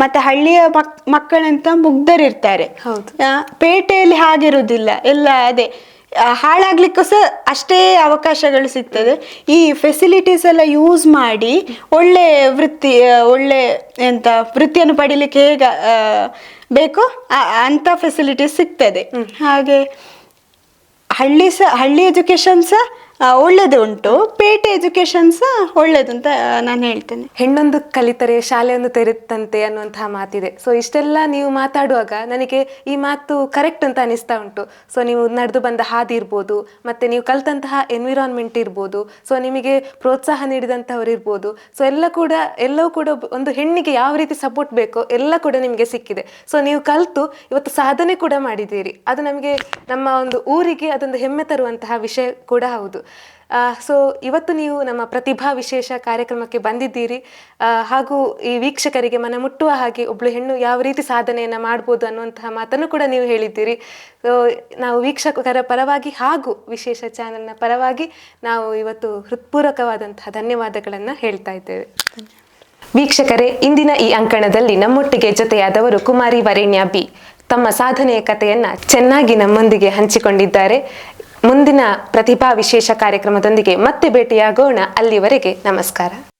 ಮತ್ತೆ ಹಳ್ಳಿಯ ಮಕ್ಕಳಂತ ಮುಗ್ಧರಿರ್ತಾರೆ. ಪೇಟೆಯಲ್ಲಿ ಹಾಗಿರುವುದಿಲ್ಲ, ಎಲ್ಲ ಅದೇ ಹಾಳಾಗ್ಲಿಕ್ಕೂ ಸಹ ಅಷ್ಟೇ ಅವಕಾಶಗಳು ಸಿಗ್ತದೆ. ಈ ಫೆಸಿಲಿಟೀಸ್ ಎಲ್ಲ ಯೂಸ್ ಮಾಡಿ ಒಳ್ಳೆ ವೃತ್ತಿಯನ್ನು ಪಡಿಲಿಕ್ಕೆ ಹೇಗೆ ಬೇಕೋ ಅಂತ ಫೆಸಿಲಿಟೀಸ್ ಸಿಗ್ತದೆ. ಹಾಗೆ ಹಳ್ಳಿ ಎಜುಕೇಶನ್ ಸಹ ಒಳ್ಳೇದು ಉಂಟು, ಪೇಟೆ ಎಜುಕೇಶನ್ ಸಹ ಒಳ್ಳೇದು ಅಂತ ನಾನು ಹೇಳ್ತೇನೆ. ಹೆಣ್ಣೊಂದು ಕಲಿತರೆ ಶಾಲೆಯನ್ನು ತೆರೆದಂತೆ ಅನ್ನುವಂತಹ ಮಾತಿದೆ. ಸೊ ಇಷ್ಟೆಲ್ಲ ನೀವು ಮಾತಾಡುವಾಗ ನನಗೆ ಈ ಮಾತು ಕರೆಕ್ಟ್ ಅಂತ ಅನಿಸ್ತಾ ಉಂಟು. ಸೊ ನೀವು ನಡೆದು ಬಂದ ಹಾದಿ ಇರ್ಬೋದು, ಮತ್ತೆ ನೀವು ಕಲಿತಂತಹ ಎನ್ವಿರಾನ್ಮೆಂಟ್ ಇರ್ಬೋದು, ಸೊ ನಿಮಗೆ ಪ್ರೋತ್ಸಾಹ ನೀಡಿದಂಥವ್ರು ಇರ್ಬೋದು, ಸೊ ಎಲ್ಲವೂ ಕೂಡ ಒಂದು ಹೆಣ್ಣಿಗೆ ಯಾವ ರೀತಿ ಸಪೋರ್ಟ್ ಬೇಕೋ ಎಲ್ಲ ಕೂಡ ನಿಮಗೆ ಸಿಕ್ಕಿದೆ. ಸೊ ನೀವು ಕಲಿತು ಇವತ್ತು ಸಾಧನೆ ಕೂಡ ಮಾಡಿದ್ದೀರಿ. ಅದು ನಮಗೆ ನಮ್ಮ ಒಂದು ಊರಿಗೆ ಅದೊಂದು ಹೆಮ್ಮೆ ತರುವಂತಹ ವಿಷಯ ಕೂಡ ಹೌದು. ಸೊ ಇವತ್ತು ನೀವು ನಮ್ಮ ಪ್ರತಿಭಾ ವಿಶೇಷ ಕಾರ್ಯಕ್ರಮಕ್ಕೆ ಬಂದಿದ್ದೀರಿ, ಹಾಗೂ ಈ ವೀಕ್ಷಕರಿಗೆ ಮನ ಮುಟ್ಟುವ ಹಾಗೆ ಒಬ್ಳು ಹೆಣ್ಣು ಯಾವ ರೀತಿ ಸಾಧನೆಯನ್ನು ಮಾಡ್ಬೋದು ಅನ್ನುವಂತಹ ಮಾತನ್ನು ಕೂಡ ನೀವು ಹೇಳಿದ್ದೀರಿ. ಸೊ ನಾವು ವೀಕ್ಷಕರ ಪರವಾಗಿ ಹಾಗೂ ವಿಶೇಷ ಚಾನೆಲ್ನ ಪರವಾಗಿ ನಾವು ಇವತ್ತು ಹೃತ್ಪೂರ್ವಕವಾದಂತಹ ಧನ್ಯವಾದಗಳನ್ನು ಹೇಳ್ತಾ ಇದ್ದೇವೆ. ವೀಕ್ಷಕರೇ, ಇಂದಿನ ಈ ಅಂಕಣದಲ್ಲಿ ನಮ್ಮೊಟ್ಟಿಗೆ ಜೊತೆಯಾದವರು ಕುಮಾರಿ ವರೇಣ್ಯ ಬಿ. ತಮ್ಮ ಸಾಧನೆಯ ಕಥೆಯನ್ನ ಚೆನ್ನಾಗಿ ನಮ್ಮೊಂದಿಗೆ ಹಂಚಿಕೊಂಡಿದ್ದಾರೆ. ಮುಂದಿನ ಪ್ರತಿಭಾ ವಿಶೇಷ ಕಾರ್ಯಕ್ರಮದೊಂದಿಗೆ ಮತ್ತೆ ಭೇಟಿಯಾಗೋಣ. ಅಲ್ಲಿವರೆಗೆ ನಮಸ್ಕಾರ.